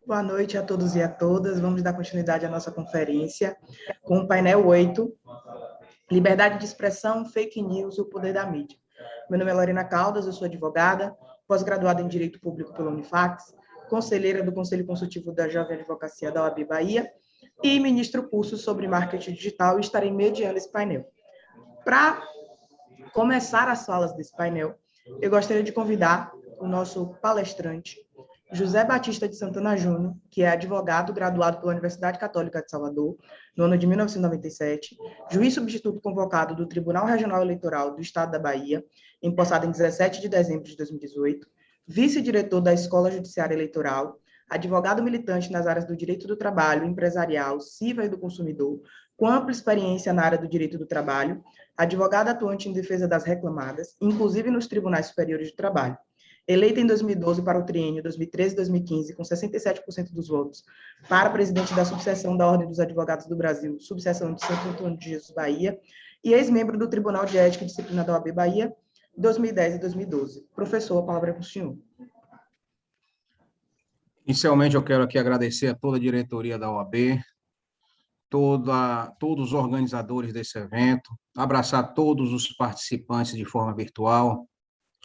Boa noite a todos e a todas. Vamos dar continuidade à nossa conferência com o painel 8, Liberdade de Expressão, Fake News e o Poder da Mídia. Meu nome é Lorena Caldas, eu sou advogada, pós-graduada em Direito Público pela Unifax, conselheira do Conselho Consultivo da Jovem Advocacia da OAB Bahia e ministro curso sobre marketing digital e estarei mediando esse painel. Para começar as falas desse painel, eu gostaria de convidar o nosso palestrante, José Batista de Santana Júnior, que é advogado graduado pela Universidade Católica de Salvador, no ano de 1997, juiz substituto convocado do Tribunal Regional Eleitoral do Estado da Bahia, empossado em 17 de dezembro de 2018, vice-diretor da Escola Judiciária Eleitoral, advogado militante nas áreas do direito do trabalho, empresarial, civil e do consumidor, com ampla experiência na área do direito do trabalho, advogado atuante em defesa das reclamadas, inclusive nos tribunais superiores de trabalho. Eleita em 2012 para o triênio 2013-2015, com 67% dos votos, para presidente da subseção da Ordem dos Advogados do Brasil, subseção de Santo Antônio de Jesus, Bahia, e ex-membro do Tribunal de Ética e Disciplina da OAB Bahia, 2010 e 2012. Professor, a palavra é para o senhor. Inicialmente, eu quero aqui agradecer a toda a diretoria da OAB, todos os organizadores desse evento, abraçar todos os participantes de forma virtual,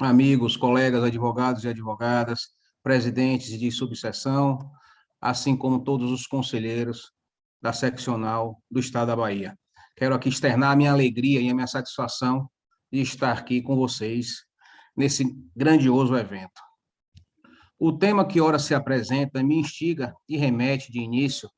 amigos, colegas, advogados e advogadas, presidentes de subseção, assim como todos os conselheiros da seccional do Estado da Bahia. Quero aqui externar a minha alegria e a minha satisfação de estar aqui com vocês nesse grandioso evento. O tema que ora se apresenta me instiga e remete de início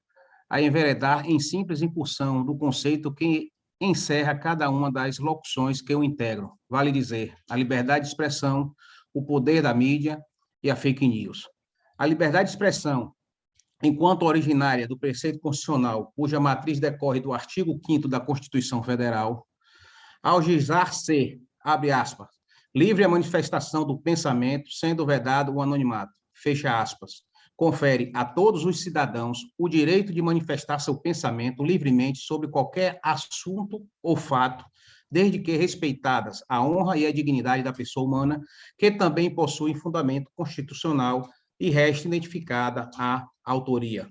a enveredar em simples incursão do conceito que encerra cada uma das locuções que eu integro, vale dizer, a liberdade de expressão, o poder da mídia e a fake news. A liberdade de expressão, enquanto originária do preceito constitucional, cuja matriz decorre do artigo 5º da Constituição Federal, ao gizar ser, abre aspas, livre a manifestação do pensamento, sendo vedado o anonimato, fecha aspas, confere a todos os cidadãos o direito de manifestar seu pensamento livremente sobre qualquer assunto ou fato, desde que respeitadas a honra e a dignidade da pessoa humana, que também possui fundamento constitucional e resta identificada a autoria.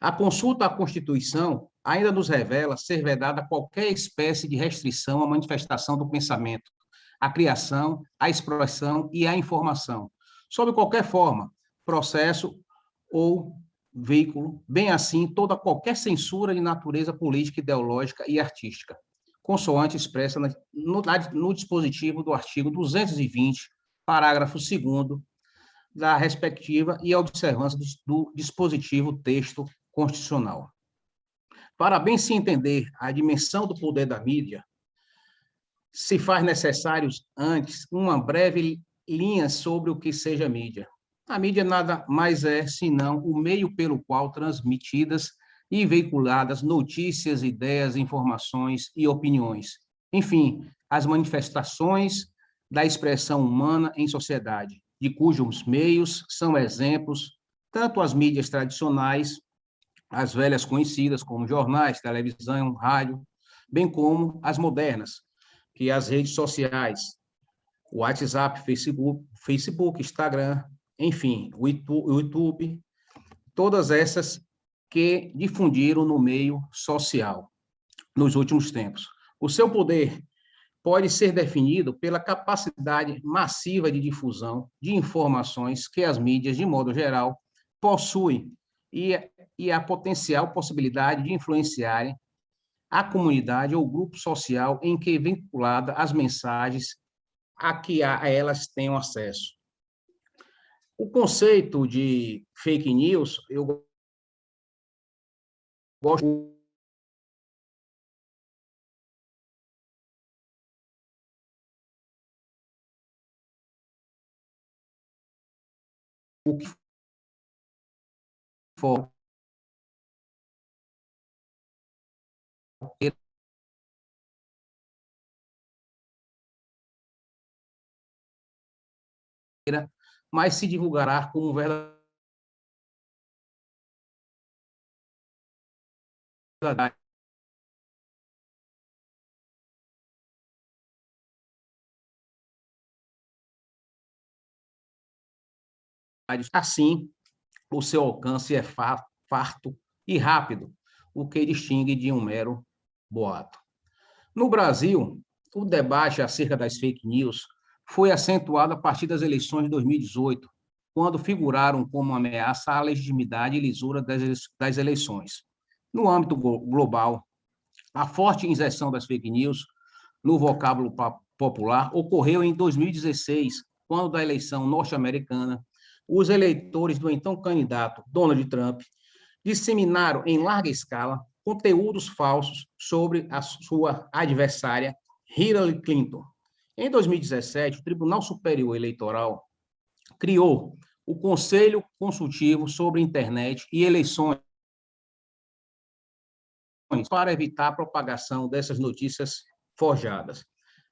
A consulta à Constituição ainda nos revela ser vedada qualquer espécie de restrição à manifestação do pensamento, à criação, à expressão e à informação, sob qualquer forma, processo ou veículo, bem assim qualquer censura de natureza política, ideológica e artística, consoante expressa no dispositivo do artigo 220, parágrafo 2º, da respectiva e a observância do dispositivo texto constitucional. Para bem se entender a dimensão do poder da mídia, se faz necessário, antes, uma breve linha sobre o que seja mídia. A mídia nada mais é senão o meio pelo qual transmitidas e veiculadas notícias, ideias, informações e opiniões. Enfim, as manifestações da expressão humana em sociedade, de cujos meios são exemplos tanto as mídias tradicionais, as velhas conhecidas como jornais, televisão, rádio, bem como as modernas, que as redes sociais, o WhatsApp, Facebook, Instagram, enfim, o YouTube, todas essas que difundiram no meio social nos últimos tempos. O seu poder pode ser definido pela capacidade massiva de difusão de informações que as mídias, de modo geral, possuem e a potencial possibilidade de influenciarem a comunidade ou grupo social em que é vinculada as mensagens a que a elas tenham acesso. O conceito de fake news, eu gosto o que for mas se divulgará como verdade. Assim, o seu alcance é farto e rápido, o que distingue de um mero boato. No Brasil, o debate acerca das fake news foi acentuado a partir das eleições de 2018, quando figuraram como ameaça à legitimidade e lisura das eleições. No âmbito global, a forte inserção das fake news no vocábulo popular ocorreu em 2016, quando da eleição norte-americana, os eleitores do então candidato Donald Trump disseminaram em larga escala conteúdos falsos sobre a sua adversária Hillary Clinton. Em 2017, o Tribunal Superior Eleitoral criou o Conselho Consultivo sobre Internet e Eleições para evitar a propagação dessas notícias forjadas.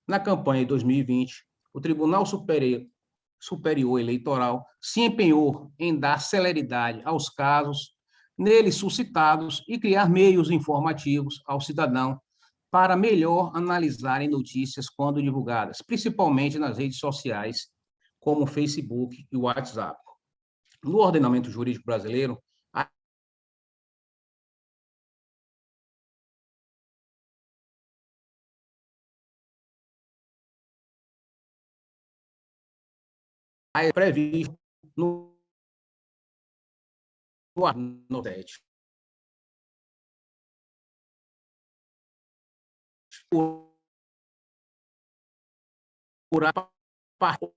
Na campanha de 2020, o Tribunal Superior Eleitoral se empenhou em dar celeridade aos casos neles suscitados e criar meios informativos ao cidadão para melhor analisarem notícias quando divulgadas, principalmente nas redes sociais, como o Facebook e o WhatsApp. No ordenamento jurídico brasileiro, é previsto no artigo 7. Por a parte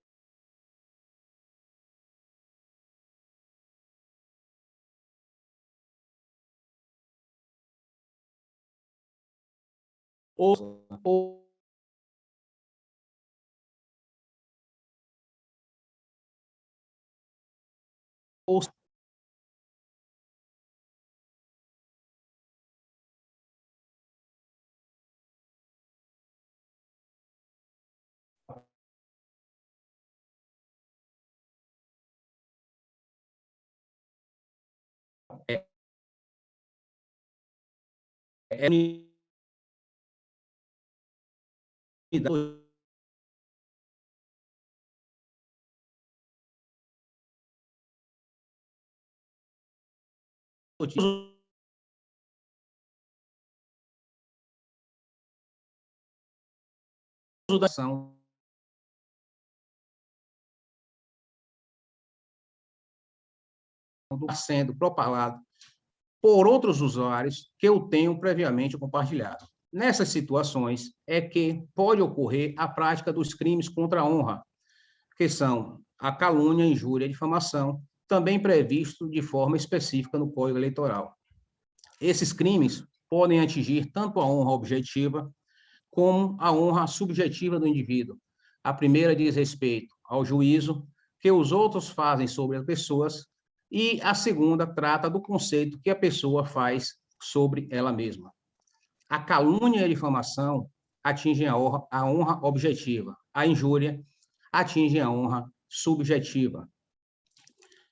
ou da ação sendo propalado por outros usuários que eu tenho previamente compartilhado. Nessas situações é que pode ocorrer a prática dos crimes contra a honra, que são a calúnia, injúria e difamação, também previsto de forma específica no Código Eleitoral. Esses crimes podem atingir tanto a honra objetiva como a honra subjetiva do indivíduo. A primeira diz respeito ao juízo que os outros fazem sobre as pessoas e a segunda trata do conceito que a pessoa faz sobre ela mesma. A calúnia e a difamação atingem a honra objetiva. A injúria atinge a honra subjetiva.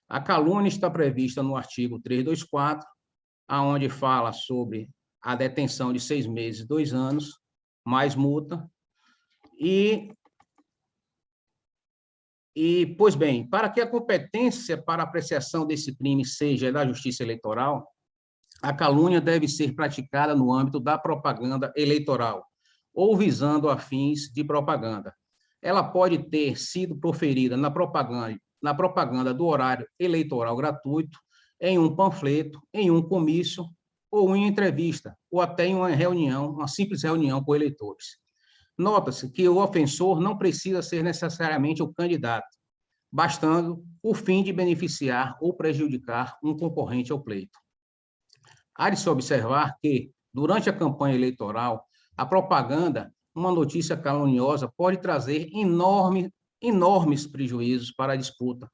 A calúnia está prevista no artigo 324, aonde fala sobre a detenção de 6 meses, 2 anos, mais multa. Pois bem, para que a competência para apreciação desse crime seja da Justiça Eleitoral, a calúnia deve ser praticada no âmbito da propaganda eleitoral ou visando a fins de propaganda. Ela pode ter sido proferida na propaganda do horário eleitoral gratuito, em um panfleto, em um comício ou em entrevista, ou até em uma reunião, uma simples reunião com eleitores. Nota-se que o ofensor não precisa ser necessariamente o candidato, bastando o fim de beneficiar ou prejudicar um concorrente ao pleito. Há de se observar que, durante a campanha eleitoral, a propaganda, uma notícia caluniosa, pode trazer enormes prejuízos para a disputa,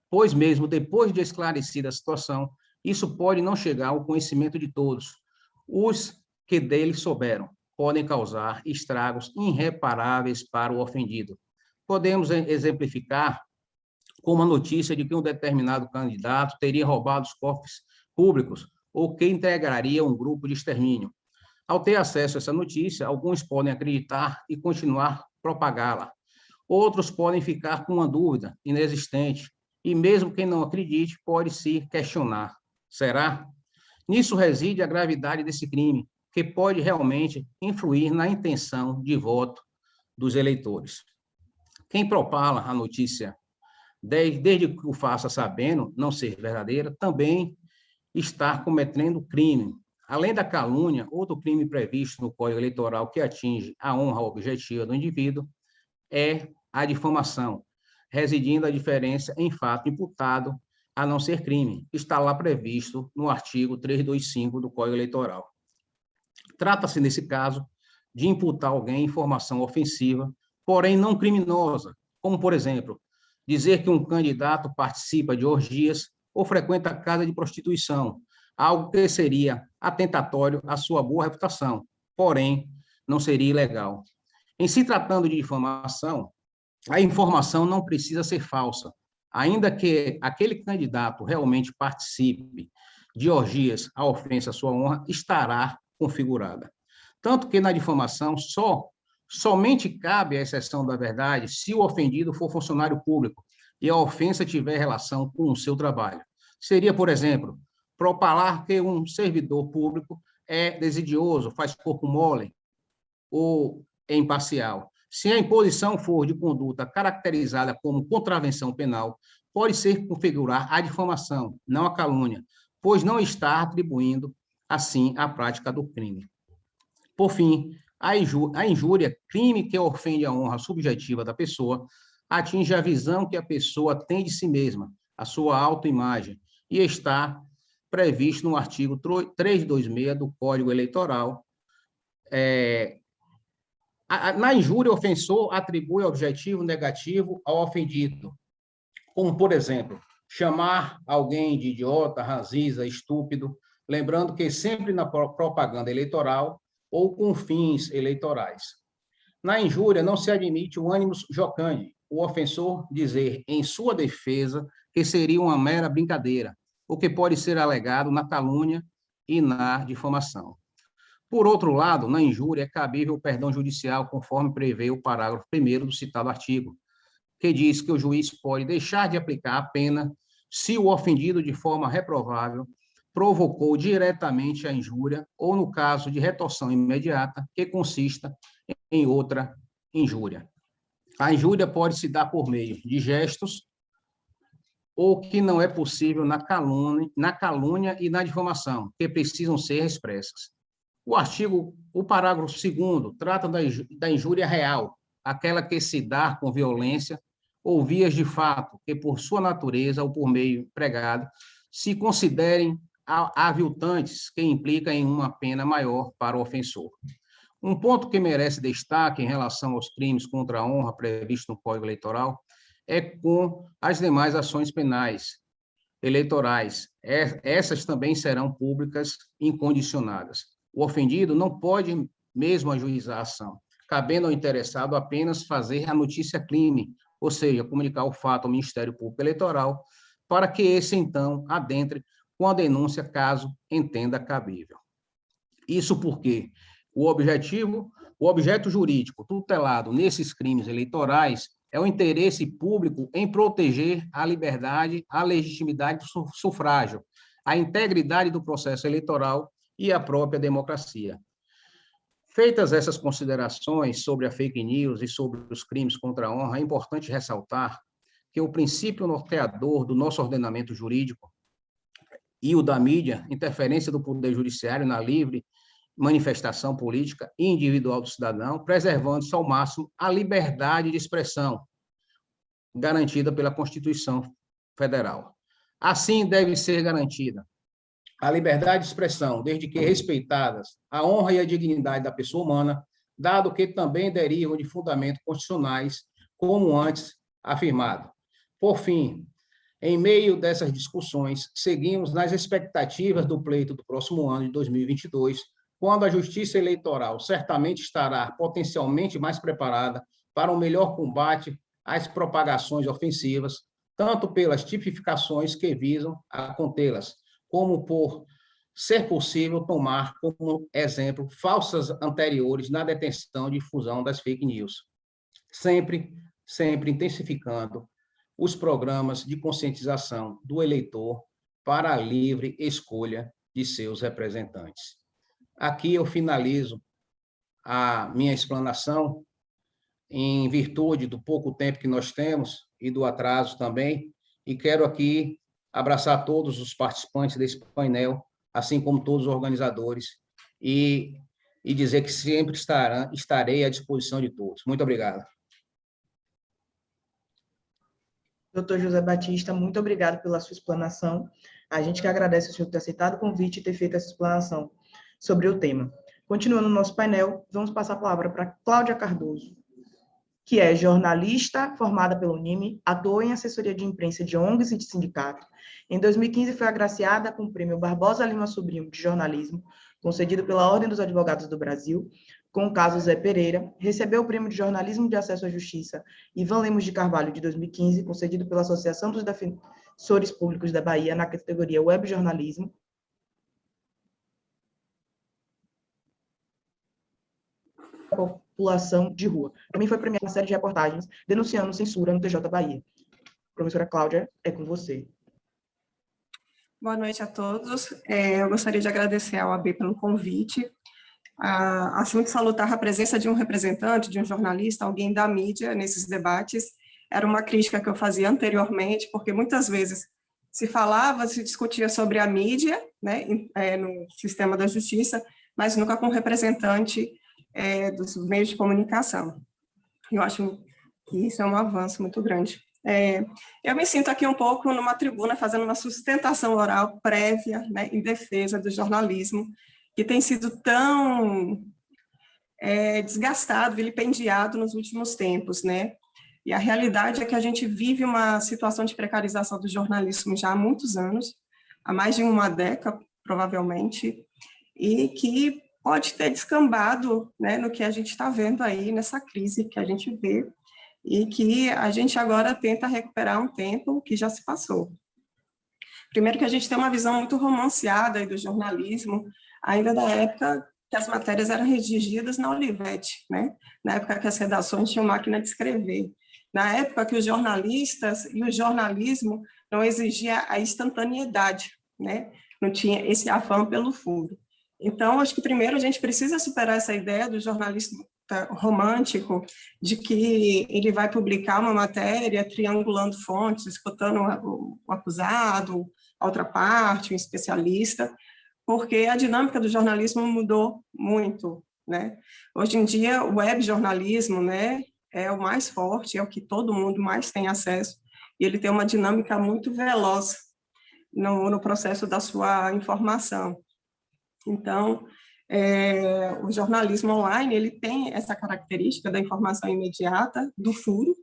pois mesmo depois de esclarecida a situação, isso pode não chegar ao conhecimento de todos. Os que dele souberam podem causar estragos irreparáveis para o ofendido. Podemos exemplificar com a notícia de que um determinado candidato teria roubado os cofres públicos ou que integraria um grupo de extermínio. Ao ter acesso a essa notícia, alguns podem acreditar e continuar propagá-la. Outros podem ficar com uma dúvida inexistente e mesmo quem não acredite pode se questionar. Será? Nisso reside a gravidade desse crime, que pode realmente influir na intenção de voto dos eleitores. Quem propala a notícia, desde que o faça sabendo não ser verdadeira, também está cometendo crime. Além da calúnia, outro crime previsto no Código Eleitoral que atinge a honra objetiva do indivíduo é a difamação, residindo a diferença em fato imputado a não ser crime. Está lá previsto no artigo 325 do Código Eleitoral. Trata-se, nesse caso, de imputar alguém informação ofensiva, porém não criminosa, como, por exemplo, dizer que um candidato participa de orgias ou frequenta casa de prostituição, algo que seria atentatório à sua boa reputação, porém não seria ilegal. Em se tratando de difamação, a informação não precisa ser falsa, ainda que aquele candidato realmente participe de orgias, a ofensa à sua honra estará configurada. Tanto que na difamação somente cabe a exceção da verdade se o ofendido for funcionário público e a ofensa tiver relação com o seu trabalho. Seria, por exemplo, propalar que um servidor público é desidioso, faz corpo mole ou é imparcial. Se a imposição for de conduta caracterizada como contravenção penal, pode ser configurar a difamação, não a calúnia, pois não está atribuindo, assim, a prática do crime. Por fim, a injúria, crime que ofende a honra subjetiva da pessoa, atinge a visão que a pessoa tem de si mesma, a sua autoimagem, e está previsto no artigo 326 do Código Eleitoral. Na injúria, o ofensor atribui objetivo negativo ao ofendido, como, por exemplo, chamar alguém de idiota, ranziza, estúpido, lembrando que sempre na propaganda eleitoral ou com fins eleitorais. Na injúria, não se admite o ânimo jocante, o ofensor dizer em sua defesa que seria uma mera brincadeira, o que pode ser alegado na calúnia e na difamação. Por outro lado, na injúria é cabível o perdão judicial, conforme prevê o parágrafo 1º do citado artigo, que diz que o juiz pode deixar de aplicar a pena se o ofendido, de forma reprovável, provocou diretamente a injúria ou, no caso de retorção imediata, que consista em outra injúria. A injúria pode se dar por meio de gestos ou que não é possível na calúnia e na difamação, que precisam ser expressas. O parágrafo 2º trata da injúria real, aquela que se dá com violência ou vias de fato, que por sua natureza ou por meio empregado, se considerem aviltantes, que implica em uma pena maior para o ofensor. Um ponto que merece destaque em relação aos crimes contra a honra previstos no Código Eleitoral é com as demais ações penais eleitorais. Essas também serão públicas incondicionadas. O ofendido não pode mesmo ajuizar a ação, cabendo ao interessado apenas fazer a notícia crime, ou seja, comunicar o fato ao Ministério Público Eleitoral, para que esse, então, adentre com a denúncia, caso entenda cabível. Isso porque o objeto jurídico tutelado nesses crimes eleitorais é o interesse público em proteger a liberdade, a legitimidade do sufrágio, a integridade do processo eleitoral e a própria democracia. Feitas essas considerações sobre a fake news e sobre os crimes contra a honra, é importante ressaltar que o princípio norteador do nosso ordenamento jurídico e o da mídia, interferência do Poder Judiciário na livre manifestação política e individual do cidadão, preservando-se ao máximo a liberdade de expressão garantida pela Constituição Federal. Assim, deve ser garantida a liberdade de expressão, desde que respeitadas a honra e a dignidade da pessoa humana, dado que também derivam de fundamentos constitucionais, como antes afirmado. Por fim, em meio dessas discussões, seguimos nas expectativas do pleito do próximo ano de 2022, quando a Justiça Eleitoral certamente estará potencialmente mais preparada para um melhor combate às propagações ofensivas, tanto pelas tipificações que visam a contê-las, como por ser possível tomar como exemplo falsas anteriores na detenção e difusão das fake news, sempre intensificando os programas de conscientização do eleitor para a livre escolha de seus representantes. Aqui eu finalizo a minha explanação, em virtude do pouco tempo que nós temos e do atraso também, e quero aqui abraçar todos os participantes desse painel, assim como todos os organizadores, e dizer que sempre estarei à disposição de todos. Muito obrigado. Doutor José Batista, muito obrigado pela sua explanação. A gente que agradece o senhor ter aceitado o convite e ter feito essa explanação sobre o tema. Continuando o nosso painel, vamos passar a palavra para Cláudia Cardoso, que é jornalista formada pelo UNIME, atuou em assessoria de imprensa de ONGs e de sindicatos. Em 2015, foi agraciada com o Prêmio Barbosa Lima Sobrinho de Jornalismo, concedido pela Ordem dos Advogados do Brasil, com o caso Zé Pereira. Recebeu o Prêmio de Jornalismo de Acesso à Justiça Ivan Lemos de Carvalho, de 2015, concedido pela Associação dos Defensores Públicos da Bahia, na categoria Web Jornalismo. População de rua. Também foi premiada uma série de reportagens denunciando censura no TJ Bahia. Professora Cláudia, é com você. Boa noite a todos. Eu gostaria de agradecer à OAB pelo convite. Acho muito salutar a presença de um representante, de um jornalista, alguém da mídia nesses debates. Era uma crítica que eu fazia anteriormente, porque muitas vezes se falava, se discutia sobre a mídia, né, no sistema da justiça, mas nunca com representante dos meios de comunicação. Eu acho que isso é um avanço muito grande. Eu me sinto aqui um pouco numa tribuna, fazendo uma sustentação oral prévia, né, em defesa do jornalismo, que tem sido tão desgastado, vilipendiado nos últimos tempos, né? E a realidade é que a gente vive uma situação de precarização do jornalismo já há muitos anos, há mais de uma década, provavelmente, e que pode ter descambado, né, no que a gente está vendo aí, nessa crise que a gente vê, e que a gente agora tenta recuperar um tempo que já se passou. Primeiro que a gente tem uma visão muito romanceada aí do jornalismo, ainda da época que as matérias eram redigidas na Olivetti, né? Na época que as redações tinham máquina de escrever, na época que os jornalistas e o jornalismo não exigia a instantaneidade, né? Não tinha esse afã pelo furo. Então, acho que primeiro a gente precisa superar essa ideia do jornalismo romântico, de que ele vai publicar uma matéria triangulando fontes, escutando o acusado, a outra parte, um especialista, porque a dinâmica do jornalismo mudou muito, né? Hoje em dia, o web jornalismo, né, é o mais forte, é o que todo mundo mais tem acesso, e ele tem uma dinâmica muito veloz no processo da sua informação. Então, o jornalismo online, ele tem essa característica da informação imediata, do furo,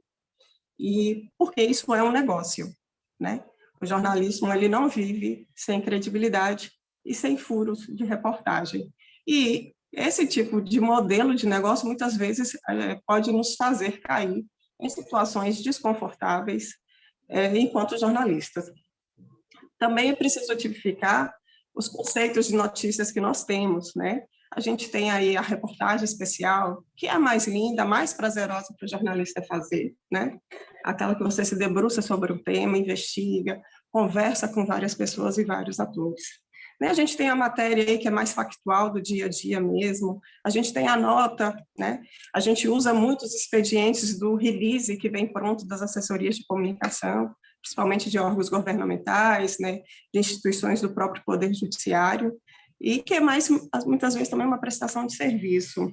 e porque isso é um negócio, né? O jornalismo, ele não vive sem credibilidade e sem furos de reportagem. E esse tipo de modelo de negócio, muitas vezes, pode nos fazer cair em situações desconfortáveis enquanto jornalistas. Também é preciso tipificar os conceitos de notícias que nós temos, né? A gente tem aí a reportagem especial, que é a mais linda, a mais prazerosa para o jornalista fazer, né? Aquela que você se debruça sobre o tema, investiga, conversa com várias pessoas e vários atores. A gente tem a matéria aí que é mais factual do dia a dia mesmo, a gente tem a nota, né? A gente usa muitos expedientes do release que vem pronto das assessorias de comunicação, principalmente de órgãos governamentais, né, de instituições do próprio Poder Judiciário, e que é mais, muitas vezes, também uma prestação de serviço.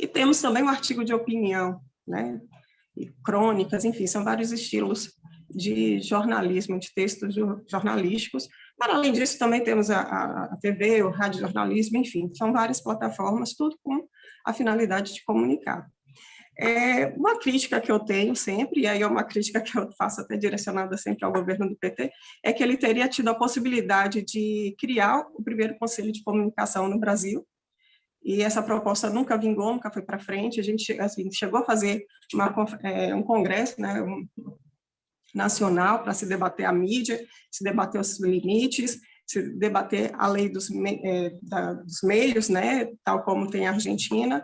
E temos também o artigo de opinião, né, e crônicas, enfim, são vários estilos de jornalismo, de textos jornalísticos. Para além disso, também temos a TV, o radiojornalismo, enfim, são várias plataformas, tudo com a finalidade de comunicar. Uma crítica que eu tenho sempre, e aí é uma crítica que eu faço até direcionada sempre ao governo do PT, é que ele teria tido a possibilidade de criar o primeiro conselho de comunicação no Brasil, e essa proposta nunca vingou, nunca foi para frente. A gente assim, chegou a fazer um congresso, né, nacional para se debater a mídia, se debater os limites, se debater a lei dos meios, né, tal como tem a Argentina,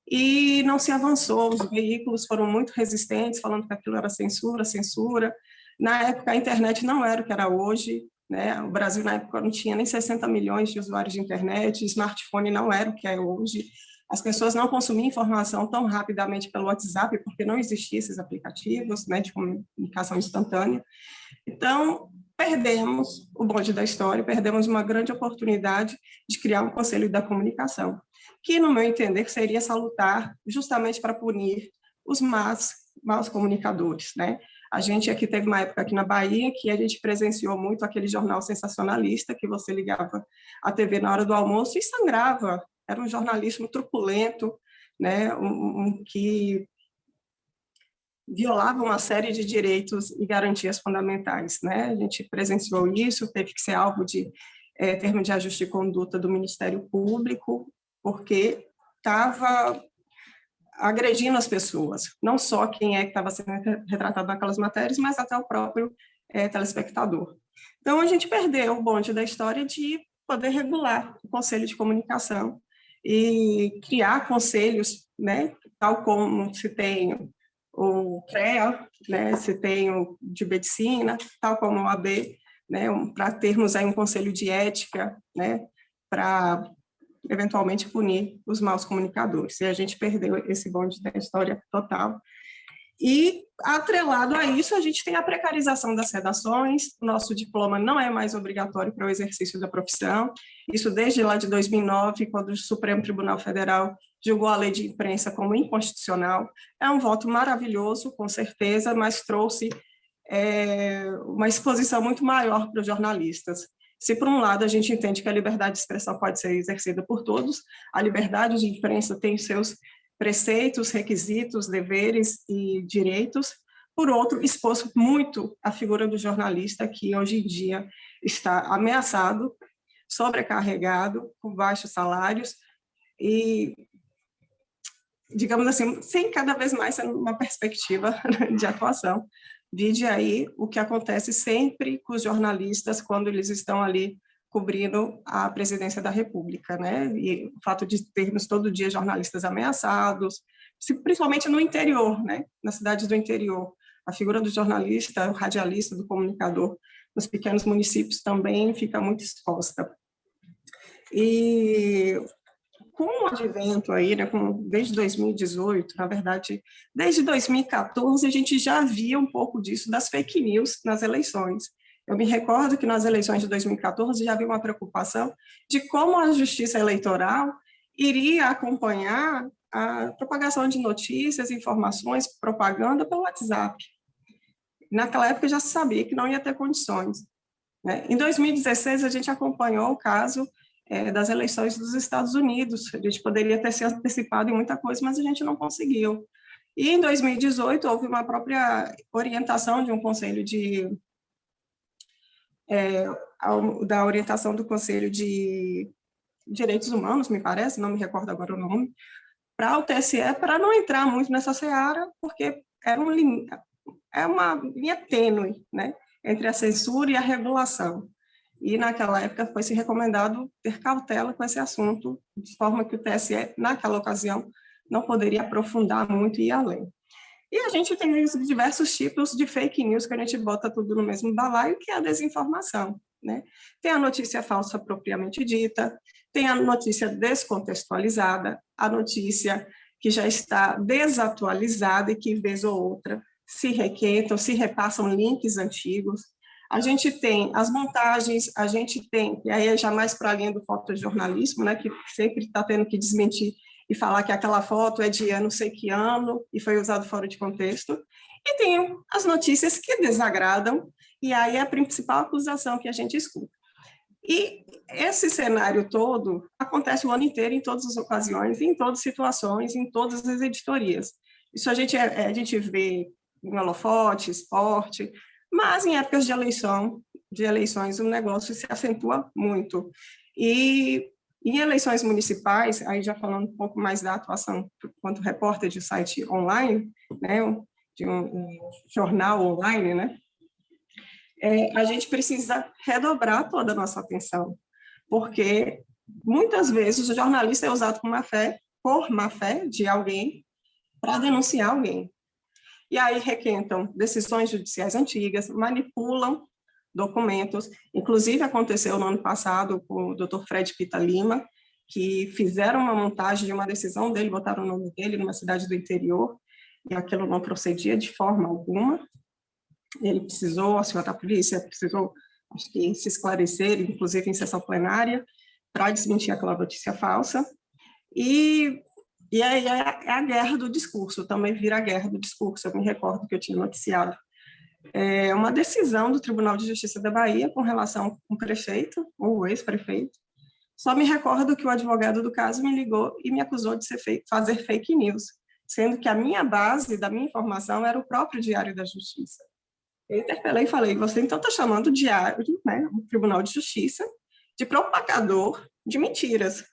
e não se avançou. Os veículos foram muito resistentes, falando que aquilo era censura, censura. Na época, a internet não era o que era hoje, né? O Brasil, na época, não tinha nem 60 milhões de usuários de internet, smartphone não era o que é hoje. As pessoas não consumiam informação tão rapidamente pelo WhatsApp, porque não existiam esses aplicativos, né, de comunicação instantânea. Então, perdemos o bonde da história, perdemos uma grande oportunidade de criar um Conselho da Comunicação, que, no meu entender, seria salutar justamente para punir os maus comunicadores, né? A gente aqui teve uma época aqui na Bahia que a gente presenciou muito aquele jornal sensacionalista, que você ligava a TV na hora do almoço e sangrava. Era um jornalismo truculento, né? Que violava uma série de direitos e garantias fundamentais, né? A gente presenciou isso, teve que ser alvo de termo de ajuste de conduta do Ministério Público, porque estava agredindo as pessoas, não só quem é que estava sendo retratado naquelas matérias, mas até o próprio telespectador. Então, a gente perdeu o bonde da história de poder regular o Conselho de Comunicação e criar conselhos, né, tal como se tem o CREA, né, se tem o de medicina, tal como o AB, né, para termos aí um conselho de ética, né, para eventualmente punir os maus comunicadores. E a gente perdeu esse bonde da história total. E, atrelado a isso, a gente tem a precarização das redações, nosso diploma não é mais obrigatório para o exercício da profissão, isso desde lá de 2009, quando o Supremo Tribunal Federal julgou a lei de imprensa como inconstitucional. É um voto maravilhoso, com certeza, mas trouxe uma exposição muito maior para os jornalistas. Se, por um lado, a gente entende que a liberdade de expressão pode ser exercida por todos, a liberdade de imprensa tem seus preceitos, requisitos, deveres e direitos. Por outro, expôs muito a figura do jornalista, que hoje em dia está ameaçado, sobrecarregado, com baixos salários e, digamos assim, sem cada vez mais uma perspectiva de atuação. Vide aí o que acontece sempre com os jornalistas quando eles estão ali cobrindo a presidência da República, né? E o fato de termos todo dia jornalistas ameaçados, principalmente no interior, né? Nas cidades do interior. A figura do jornalista, o radialista, do comunicador, nos pequenos municípios também fica muito exposta. E com o advento aí, né, desde 2018, na verdade, desde 2014, a gente já via um pouco disso, das fake news nas eleições. Eu me recordo que nas eleições de 2014 já havia uma preocupação de como a justiça eleitoral iria acompanhar a propagação de notícias, informações, propaganda pelo WhatsApp. Naquela época já se sabia que não ia ter condições, né? Em 2016, a gente acompanhou o caso das eleições dos Estados Unidos. A gente poderia ter se antecipado em muita coisa, mas a gente não conseguiu. E em 2018 houve uma própria orientação de um conselho da orientação do Conselho de Direitos Humanos, me parece, não me recordo agora o nome, para o TSE, para não entrar muito nessa seara, porque é uma linha tênue, né, entre a censura e a regulação. E, naquela época, foi se recomendado ter cautela com esse assunto, de forma que o TSE, naquela ocasião, não poderia aprofundar muito e ir além. E a gente tem diversos tipos de fake news, que a gente bota tudo no mesmo balaio, que é a desinformação, né? Tem a notícia falsa propriamente dita, tem a notícia descontextualizada, a notícia que já está desatualizada e que, vez ou outra, se requentam, se repassam links antigos. A gente tem as montagens, a gente tem, e aí é jamais para além do fotojornalismo, né, que sempre está tendo que desmentir e falar que aquela foto é de não sei que ano e foi usado fora de contexto. E tem as notícias que desagradam, e aí é a principal acusação que a gente escuta. E esse cenário todo acontece o ano inteiro, em todas as ocasiões, em todas as situações, em todas as editorias. Isso a gente vê em holofote, esporte, mas em épocas de eleições, o negócio se acentua muito. E em eleições municipais, aí já falando um pouco mais da atuação quanto repórter de site online, né, de um jornal online, né, a gente precisa redobrar toda a nossa atenção, porque muitas vezes o jornalista é usado com má fé por má-fé de alguém para denunciar alguém. E aí requentam decisões judiciais antigas, manipulam documentos. Inclusive, aconteceu no ano passado com o Dr. Fred Pita Lima, que fizeram uma montagem de uma decisão dele, botaram o nome dele numa cidade do interior, e aquilo não procedia de forma alguma. Ele precisou, a senhora da polícia precisou, acho que, se esclarecer, inclusive em sessão plenária, para desmentir aquela notícia falsa. E aí é a guerra do discurso, também vira a guerra do discurso. Eu me recordo que eu tinha noticiado uma decisão do Tribunal de Justiça da Bahia com relação com o prefeito, ou o ex-prefeito. Só me recordo que o advogado do caso me ligou e me acusou de fazer fake news, sendo que a minha base da minha informação era o próprio Diário da Justiça. Eu interpelei e falei, você então está chamando o Diário, né, o Tribunal de Justiça, de propagador de mentiras.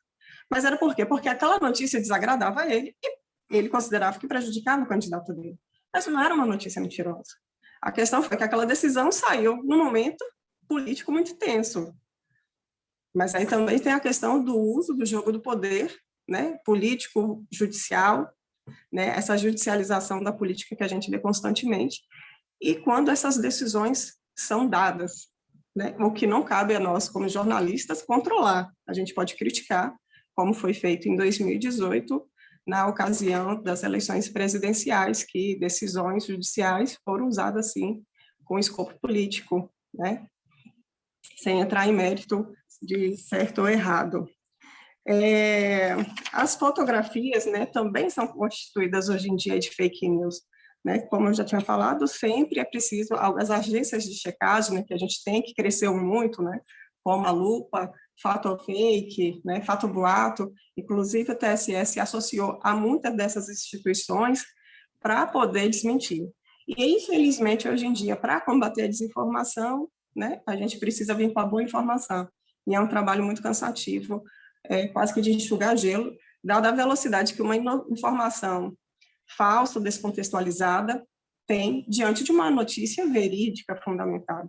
Mas era por quê? Porque aquela notícia desagradava a ele e ele considerava que prejudicava o candidato dele. Mas não era uma notícia mentirosa. A questão foi que aquela decisão saiu num momento político muito tenso. Mas aí também tem a questão do uso do jogo do poder, né, político, judicial, né, essa judicialização da política que a gente vê constantemente, e quando essas decisões são dadas, né, o que não cabe a nós, como jornalistas, controlar. A gente pode criticar, como foi feito em 2018, na ocasião das eleições presidenciais, que decisões judiciais foram usadas, assim, com escopo político, né, sem entrar em mérito de certo ou errado. As fotografias, né, também são constituídas hoje em dia de fake news, né? Como eu já tinha falado, sempre é preciso, as agências de checagem, né, que a gente tem, que cresceu muito, né, como a Lupa, Fato ou Fake, né, Fato ou Boato, inclusive o TSE se associou a muitas dessas instituições para poder desmentir. E, infelizmente, hoje em dia, para combater a desinformação, né, a gente precisa vir com a boa informação. E é um trabalho muito cansativo, quase que de enxugar gelo, dada a velocidade que uma informação falsa, descontextualizada, tem diante de uma notícia verídica, fundamentada.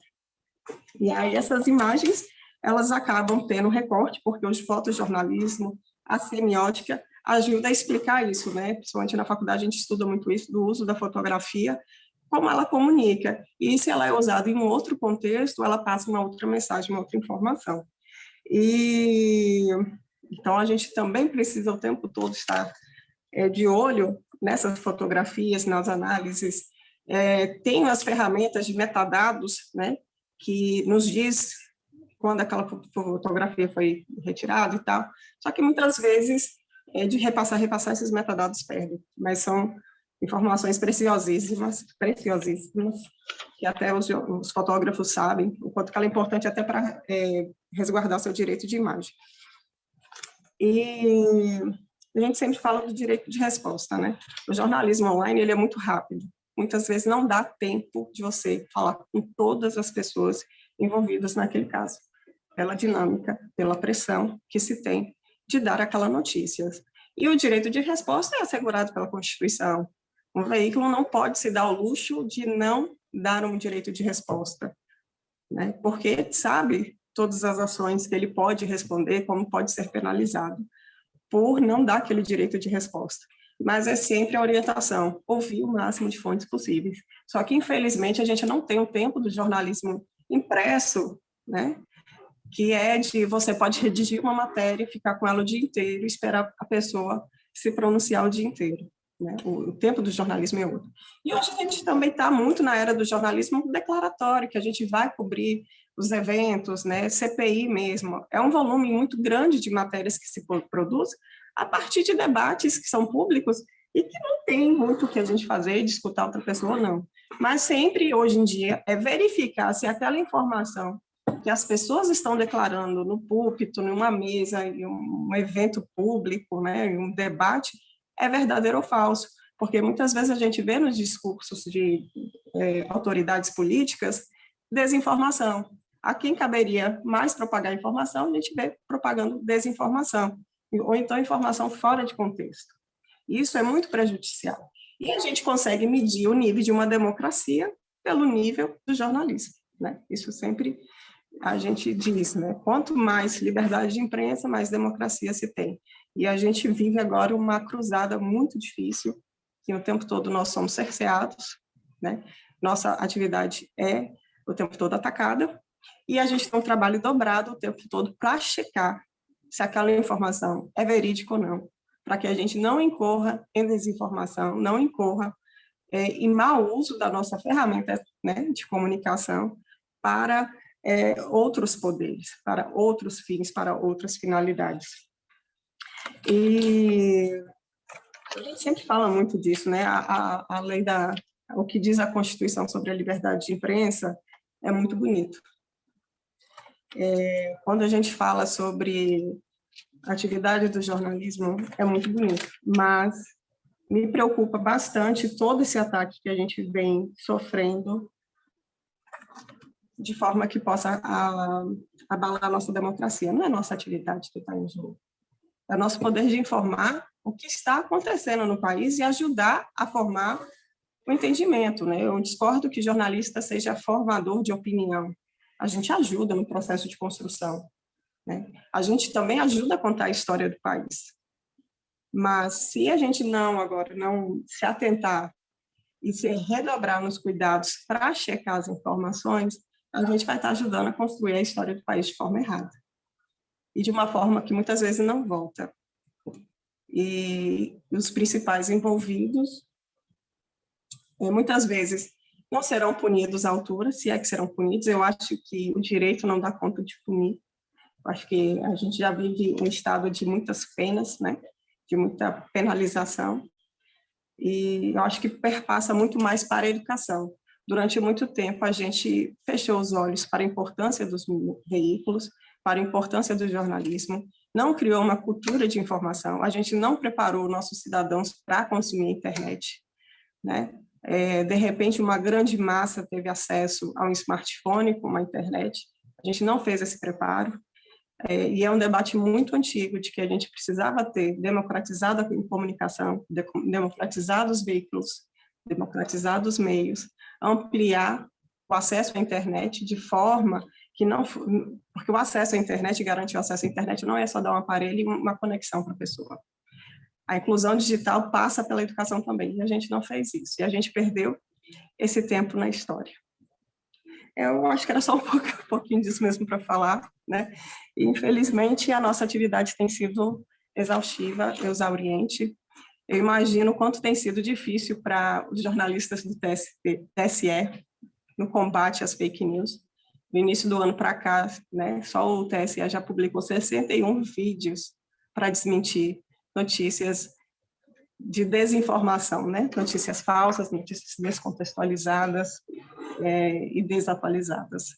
E aí essas imagens, elas acabam tendo recorte, porque o fotojornalismo, a semiótica, ajuda a explicar isso, né? Principalmente na faculdade a gente estuda muito isso, do uso da fotografia, como ela comunica. E se ela é usada em um outro contexto, ela passa uma outra mensagem, uma outra informação. E então a gente também precisa o tempo todo estar de olho nessas fotografias, nas análises. Tem as ferramentas de metadados, né, que nos diz quando aquela fotografia foi retirada e tal, só que muitas vezes, de repassar, esses metadados perdem, mas são informações preciosíssimas, que até os fotógrafos sabem o quanto que ela é importante até para resguardar seu direito de imagem. E a gente sempre fala do direito de resposta, né? O jornalismo online, ele é muito rápido. Muitas vezes não dá tempo de você falar com todas as pessoas envolvidas naquele caso, pela dinâmica, pela pressão que se tem de dar aquela notícia. E o direito de resposta é assegurado pela Constituição. Um veículo não pode se dar ao luxo de não dar um direito de resposta, né? Porque sabe todas as ações que ele pode responder, como pode ser penalizado por não dar aquele direito de resposta. Mas é sempre a orientação, ouvir o máximo de fontes possíveis. Só que, infelizmente, a gente não tem o tempo do jornalismo impresso, né? Que é de você pode redigir uma matéria, ficar com ela o dia inteiro, esperar a pessoa se pronunciar o dia inteiro, né? O tempo do jornalismo é outro. E hoje a gente também está muito na era do jornalismo declaratório, que a gente vai cobrir os eventos, né? CPI mesmo. É um volume muito grande de matérias que se produz a partir de debates que são públicos e que não tem muito o que a gente fazer, de escutar outra pessoa, não. Mas sempre, hoje em dia, é verificar se aquela informação que as pessoas estão declarando no púlpito, numa mesa, em um evento público, né, em um debate, é verdadeiro ou falso. Porque muitas vezes a gente vê nos discursos de autoridades políticas desinformação. A quem caberia mais propagar informação, a gente vê propagando desinformação, ou então informação fora de contexto. Isso é muito prejudicial. E a gente consegue medir o nível de uma democracia pelo nível do jornalismo, né? Isso sempre a gente diz, né? Quanto mais liberdade de imprensa, mais democracia se tem. E a gente vive agora uma cruzada muito difícil, que o tempo todo nós somos cerceados, né? Nossa atividade é o tempo todo atacada, e a gente tem um trabalho dobrado o tempo todo para checar se aquela informação é verídica ou não, para que a gente não incorra em desinformação, não incorra em mau uso da nossa ferramenta, né, de comunicação para outros poderes, para outros fins, para outras finalidades. E a gente sempre fala muito disso, né? A lei o que diz a Constituição sobre a liberdade de imprensa é muito bonito. Quando a gente fala sobre a atividade do jornalismo, é muito bonito, mas me preocupa bastante todo esse ataque que a gente vem sofrendo de forma que possa abalar a nossa democracia. Não é nossa atividade que está em jogo. É nosso poder de informar o que está acontecendo no país e ajudar a formar o entendimento, né? Eu discordo que jornalista seja formador de opinião. A gente ajuda no processo de construção, né? A gente também ajuda a contar a história do país. Mas se a gente não se atentar e se redobrar nos cuidados para checar as informações, a gente vai estar ajudando a construir a história do país de forma errada. E de uma forma que muitas vezes não volta. E os principais envolvidos, muitas vezes, não serão punidos à altura, se é que serão punidos. Eu acho que o direito não dá conta de punir. Eu acho que a gente já vive um estado de muitas penas, né? De muita penalização. E eu acho que perpassa muito mais para a educação. Durante muito tempo, a gente fechou os olhos para a importância dos veículos, para a importância do jornalismo, não criou uma cultura de informação, a gente não preparou nossos cidadãos para consumir a internet, né? De repente, uma grande massa teve acesso a um smartphone com uma internet, a gente não fez esse preparo, e é um debate muito antigo de que a gente precisava ter democratizado a comunicação, democratizado os veículos, democratizado os meios, ampliar o acesso à internet de forma que não... Porque o acesso à internet, garantir o acesso à internet não é só dar um aparelho e uma conexão para a pessoa. A inclusão digital passa pela educação também, e a gente não fez isso, e a gente perdeu esse tempo na história. Eu acho que era só um pouquinho disso mesmo para falar, né? E, infelizmente, a nossa atividade tem sido exaustiva, exauriente. Eu imagino o quanto tem sido difícil para os jornalistas do TSE no combate às fake news. No início do ano para cá, né, só o TSE já publicou 61 vídeos para desmentir notícias de desinformação, né? Notícias falsas, notícias descontextualizadas e desatualizadas.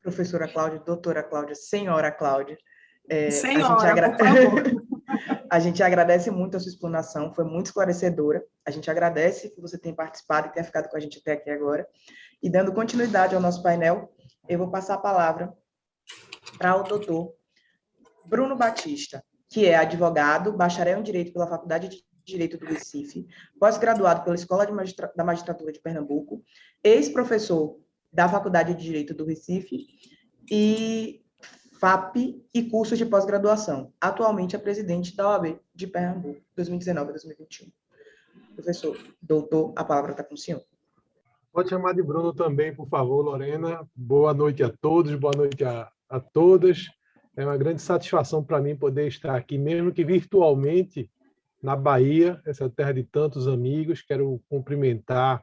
Professora Cláudia, doutora Cláudia, senhora Cláudia. Senhora, por favor. A gente agradece muito a sua explanação, foi muito esclarecedora. A gente agradece que você tenha participado e tenha ficado com a gente até aqui agora. E dando continuidade ao nosso painel, eu vou passar a palavra para o doutor Bruno Batista, que é advogado, bacharel em Direito pela Faculdade de Direito do Recife, pós-graduado pela Escola da Magistratura de Pernambuco, ex-professor da Faculdade de Direito do Recife e FAP e cursos de pós-graduação. Atualmente é presidente da OAB de Pernambuco, 2019 a 2021. Professor, doutor, a palavra está com o senhor. Pode chamar de Bruno também, por favor, Lorena. Boa noite a todos, boa noite a todas. É uma grande satisfação para mim poder estar aqui, mesmo que virtualmente, na Bahia, essa terra de tantos amigos. Quero cumprimentar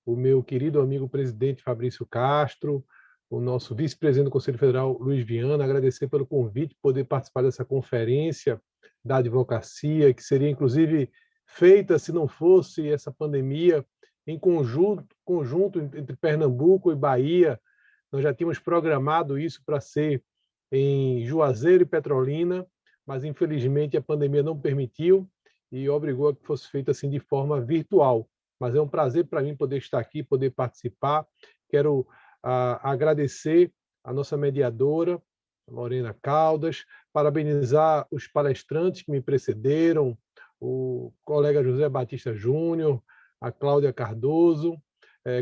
o meu querido amigo presidente Fabrício Castro, o nosso vice-presidente do Conselho Federal, Luiz Viana, agradecer pelo convite, poder participar dessa conferência da advocacia, que seria, inclusive, feita, se não fosse essa pandemia, em conjunto entre Pernambuco e Bahia. Nós já tínhamos programado isso para ser em Juazeiro e Petrolina, mas, infelizmente, a pandemia não permitiu e obrigou a que fosse feita assim de forma virtual. Mas é um prazer para mim poder estar aqui, poder participar. Quero agradecer a nossa mediadora, Lorena Caldas, parabenizar os palestrantes que me precederam, o colega José Batista Júnior, a Cláudia Cardoso,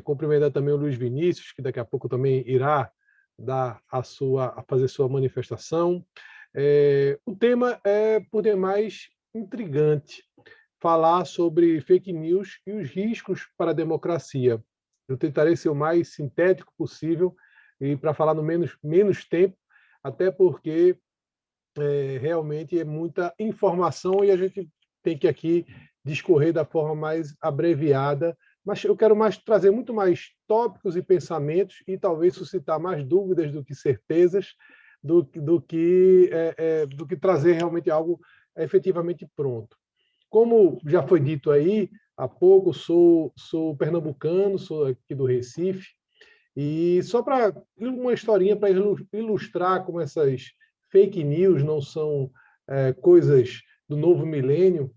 cumprimentar também o Luiz Vinícius, que daqui a pouco também irá a fazer sua manifestação. O tema é, por demais, intrigante, falar sobre fake news e os riscos para a democracia. Eu tentarei ser o mais sintético possível e para falar no menos tempo, até porque realmente é muita informação e a gente tem que aqui discorrer da forma mais abreviada, mas eu quero trazer muito mais tópicos e pensamentos e talvez suscitar mais dúvidas do que certezas, do que trazer realmente algo efetivamente pronto. Como já foi dito aí há pouco, sou pernambucano, sou aqui do Recife, e só para uma historinha para ilustrar como essas fake news não são coisas do novo milênio.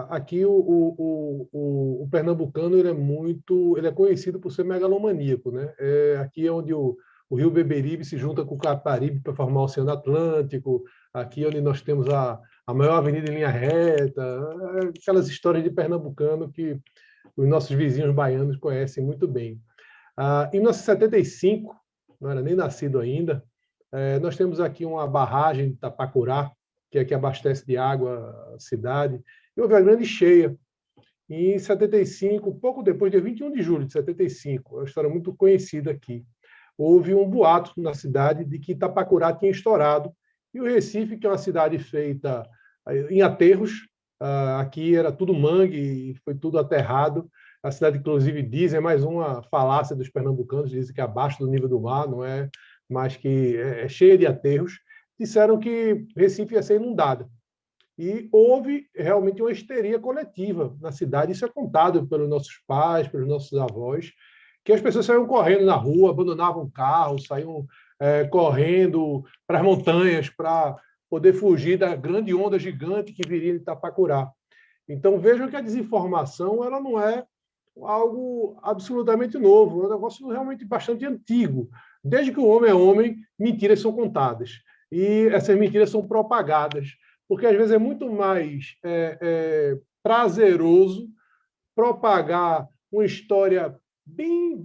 Aqui o pernambucano ele é conhecido por ser megalomaníaco, né? Aqui é onde o Rio Beberibe se junta com o Caparibe para formar o Oceano Atlântico. Aqui é onde nós temos a maior avenida em linha reta, aquelas histórias de pernambucano que os nossos vizinhos baianos conhecem muito bem. Em 1975, não era nem nascido ainda, nós temos aqui uma barragem de Tapacurá, que é que abastece de água a cidade, e houve a grande cheia. E em 75, pouco depois, dia 21 de julho de 75, é uma história muito conhecida aqui, houve um boato na cidade de que Tapacurá tinha estourado, e o Recife, que é uma cidade feita em aterros, aqui era tudo mangue, foi tudo aterrado. A cidade, inclusive, dizem, é mais uma falácia dos pernambucanos, dizem que é abaixo do nível do mar, não é, mas que é cheia de aterros. Disseram que Recife ia ser inundada. E houve realmente uma histeria coletiva na cidade. Isso é contado pelos nossos pais, pelos nossos avós, que as pessoas saíam correndo na rua, abandonavam carros, saíam correndo para as montanhas para poder fugir da grande onda gigante que viria de Itapacurá. Então, vejam que a desinformação ela não é algo absolutamente novo, é um negócio realmente bastante antigo. Desde que o homem é homem, mentiras são contadas. E essas mentiras são propagadas, porque às vezes é muito mais prazeroso propagar uma história bem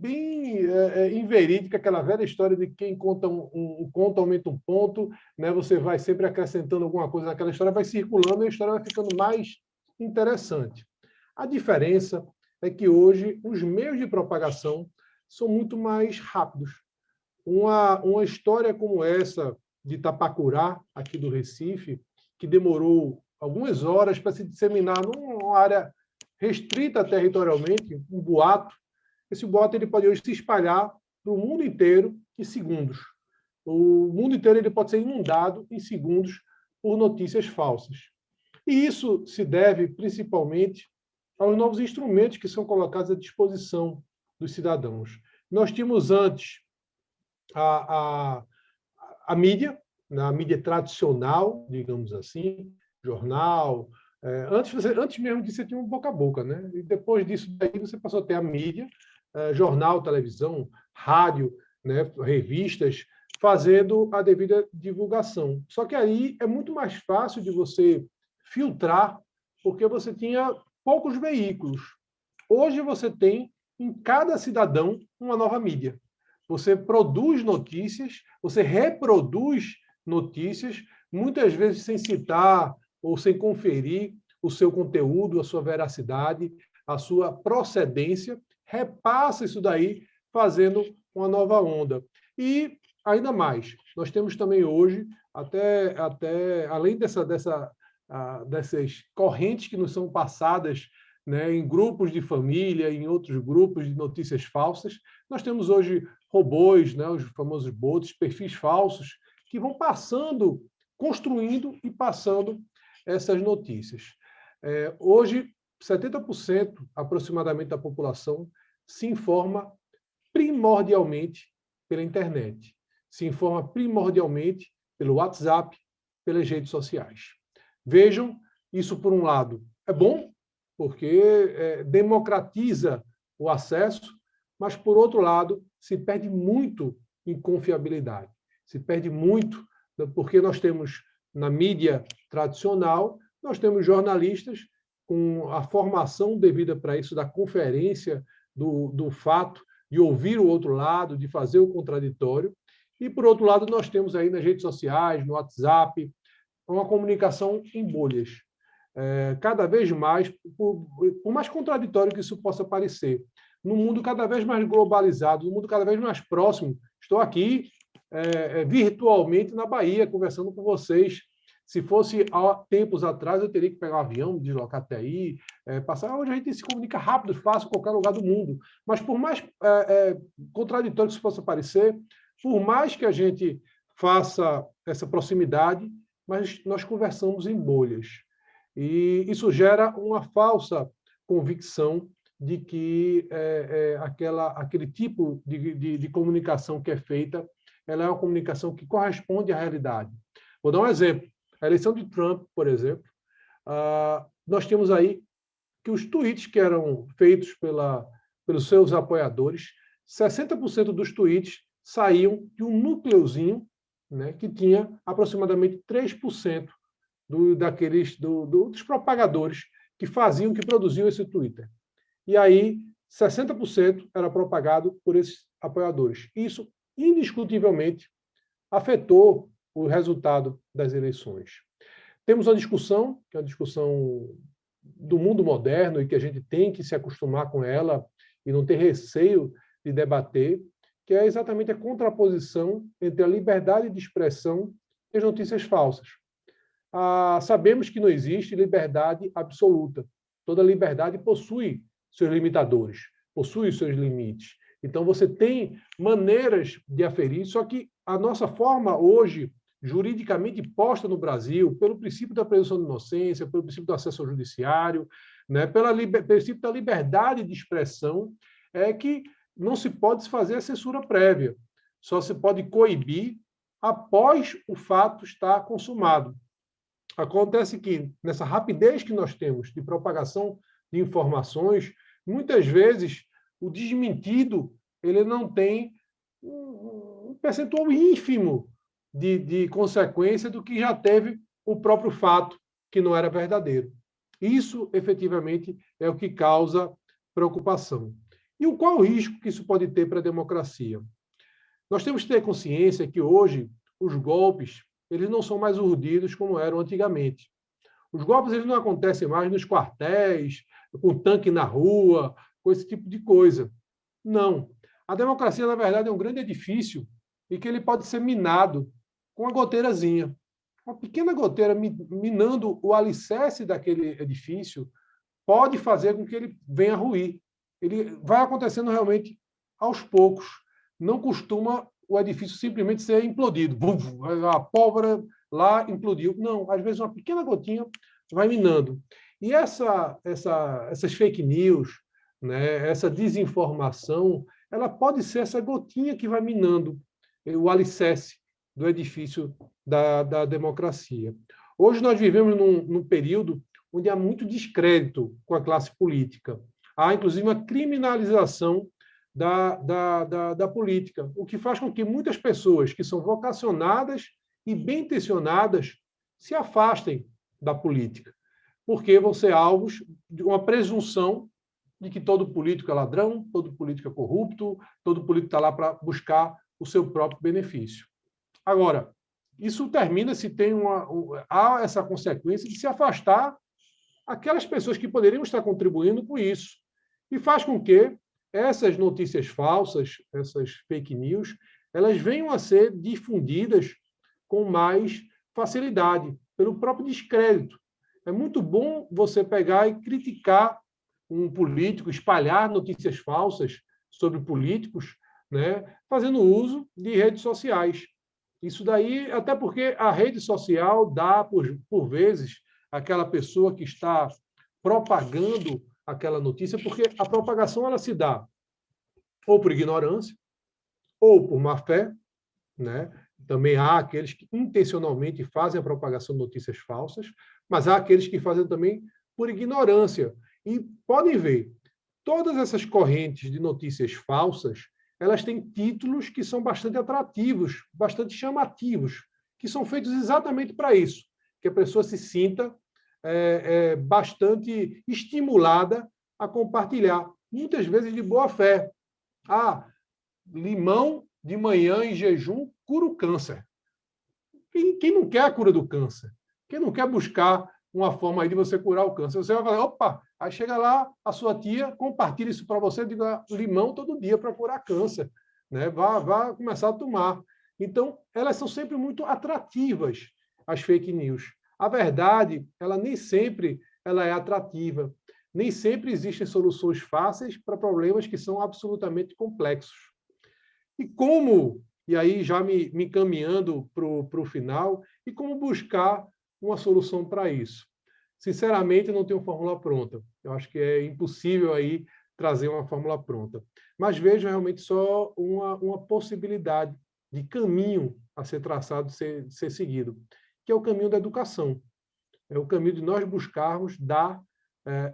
inverídica, aquela velha história de quem conta um conto aumenta um ponto, né? Você vai sempre acrescentando alguma coisa naquela história, vai circulando e a história vai ficando mais interessante. A diferença é que hoje os meios de propagação são muito mais rápidos. Uma história como essa de Tapacurá, aqui do Recife, que demorou algumas horas para se disseminar numa área restrita territorialmente, um boato, esse boato ele pode hoje se espalhar para o mundo inteiro em segundos. O mundo inteiro ele pode ser inundado em segundos por notícias falsas. E isso se deve principalmente aos novos instrumentos que são colocados à disposição dos cidadãos. Nós tínhamos antes a mídia, na mídia tradicional, digamos assim, jornal. Antes mesmo disso, você tinha um boca a boca, né? E depois disso, daí você passou a ter a mídia, jornal, televisão, rádio, né? Revistas, fazendo a devida divulgação. Só que aí é muito mais fácil de você filtrar, porque você tinha poucos veículos. Hoje você tem em cada cidadão uma nova mídia. Você produz notícias, você reproduz notícias, muitas vezes sem citar ou sem conferir o seu conteúdo, a sua veracidade, a sua procedência, repassa isso daí, fazendo uma nova onda. E, ainda mais, nós temos também hoje, até além dessas correntes que nos são passadas, né, em grupos de família, em outros grupos de notícias falsas, nós temos hoje robôs, né, os famosos bots, perfis falsos, que vão passando, construindo e passando essas notícias. Hoje, 70% aproximadamente da população se informa primordialmente pela internet, se informa primordialmente pelo WhatsApp, pelas redes sociais. Vejam, isso por um lado é bom, porque democratiza o acesso, mas por outro lado se perde muito em confiabilidade, se perde muito porque nós temos na mídia tradicional, nós temos jornalistas com a formação devida para isso, da conferência, do fato, de ouvir o outro lado, de fazer o contraditório, E, por outro lado, nós temos aí nas redes sociais, no WhatsApp, uma comunicação em bolhas. Cada vez mais, por mais contraditório que isso possa parecer, num mundo cada vez mais globalizado, num mundo cada vez mais próximo. Estou aqui virtualmente na Bahia, conversando com vocês. Se fosse há tempos atrás, eu teria que pegar um avião, me deslocar até aí, passar. Hoje a gente se comunica rápido, fácil, em qualquer lugar do mundo. Mas por mais contraditório que isso possa parecer, por mais que a gente faça essa proximidade, mas nós conversamos em bolhas. E isso gera uma falsa convicção de que aquele tipo de comunicação que é feita, ela é uma comunicação que corresponde à realidade. Vou dar um exemplo. A eleição de Trump, por exemplo, nós temos aí que os tweets que eram feitos pelos seus apoiadores, 60% dos tweets saíam de um núcleozinho, né, que tinha aproximadamente 3% dos propagadores que produziam esse Twitter. E aí, 60% era propagado por esses apoiadores. Isso, indiscutivelmente, afetou o resultado das eleições. Temos uma discussão, que é a discussão do mundo moderno, e que a gente tem que se acostumar com ela e não ter receio de debater, que é exatamente a contraposição entre a liberdade de expressão e as notícias falsas. Sabemos que não existe liberdade absoluta. Toda liberdade possui seus limitadores, possui seus limites. Então, você tem maneiras de aferir, só que a nossa forma hoje, juridicamente posta no Brasil, pelo princípio da presunção de inocência, pelo princípio do acesso ao judiciário, né, pelo princípio da liberdade de expressão, é que não se pode fazer a censura prévia. Só se pode coibir após o fato estar consumado. Acontece que, nessa rapidez que nós temos de propagação de informações, muitas vezes o desmentido ele não tem um percentual ínfimo de consequência do que já teve o próprio fato, que não era verdadeiro. Isso, efetivamente, é o que causa preocupação. E qual o risco que isso pode ter para a democracia? Nós temos que ter consciência que hoje os golpes eles não são mais urdidos como eram antigamente. Os golpes eles não acontecem mais nos quartéis, com tanque na rua, com esse tipo de coisa. Não. A democracia, na verdade, é um grande edifício e que ele pode ser minado com uma goteirazinha. Uma pequena goteira minando o alicerce daquele edifício pode fazer com que ele venha a ruir. Ele vai acontecendo realmente aos poucos. Não costuma o edifício simplesmente ser implodido. A pólvora lá implodiu. Não, às vezes uma pequena gotinha vai minando. E essas fake news, né, essa desinformação, ela pode ser essa gotinha que vai minando o alicerce do edifício da democracia. Hoje nós vivemos num período onde há muito descrédito com a classe política. Há, inclusive, uma criminalização da política, o que faz com que muitas pessoas que são vocacionadas e bem-intencionadas se afastem da política, porque vão ser alvos de uma presunção de que todo político é ladrão, todo político é corrupto, todo político está lá para buscar o seu próprio benefício. Agora, isso termina se há essa consequência de se afastar aquelas pessoas que poderiam estar contribuindo com isso, e faz com que essas notícias falsas, essas fake news, elas venham a ser difundidas com mais facilidade, pelo próprio descrédito. É muito bom você pegar e criticar um político, espalhar notícias falsas sobre políticos, né, fazendo uso de redes sociais. Isso daí, até porque a rede social dá, por vezes, àquela pessoa que está propagando aquela notícia, porque a propagação ela se dá ou por ignorância, ou por má fé, né? Também há aqueles que intencionalmente fazem a propagação de notícias falsas, mas há aqueles que fazem também por ignorância. E podem ver, todas essas correntes de notícias falsas, elas têm títulos que são bastante atrativos, bastante chamativos, que são feitos exatamente para isso, que a pessoa se sinta bastante estimulada a compartilhar, muitas vezes de boa fé. Limão de manhã em jejum cura o câncer. Quem não quer a cura do câncer? Quem não quer buscar uma forma aí de você curar o câncer? Você vai falar, opa, aí chega lá, a sua tia compartilha isso para você, diga limão todo dia para curar câncer, né? Vá começar a tomar. Então, elas são sempre muito atrativas, as fake news. A verdade, ela nem sempre ela é atrativa. Nem sempre existem soluções fáceis para problemas que são absolutamente complexos. E aí já me encaminhando para o final, e como buscar uma solução para isso? Sinceramente, não tenho fórmula pronta. Eu acho que é impossível aí trazer uma fórmula pronta. Mas vejo realmente só uma possibilidade de caminho a ser traçado, ser seguido, que é o caminho da educação. É o caminho de nós buscarmos dar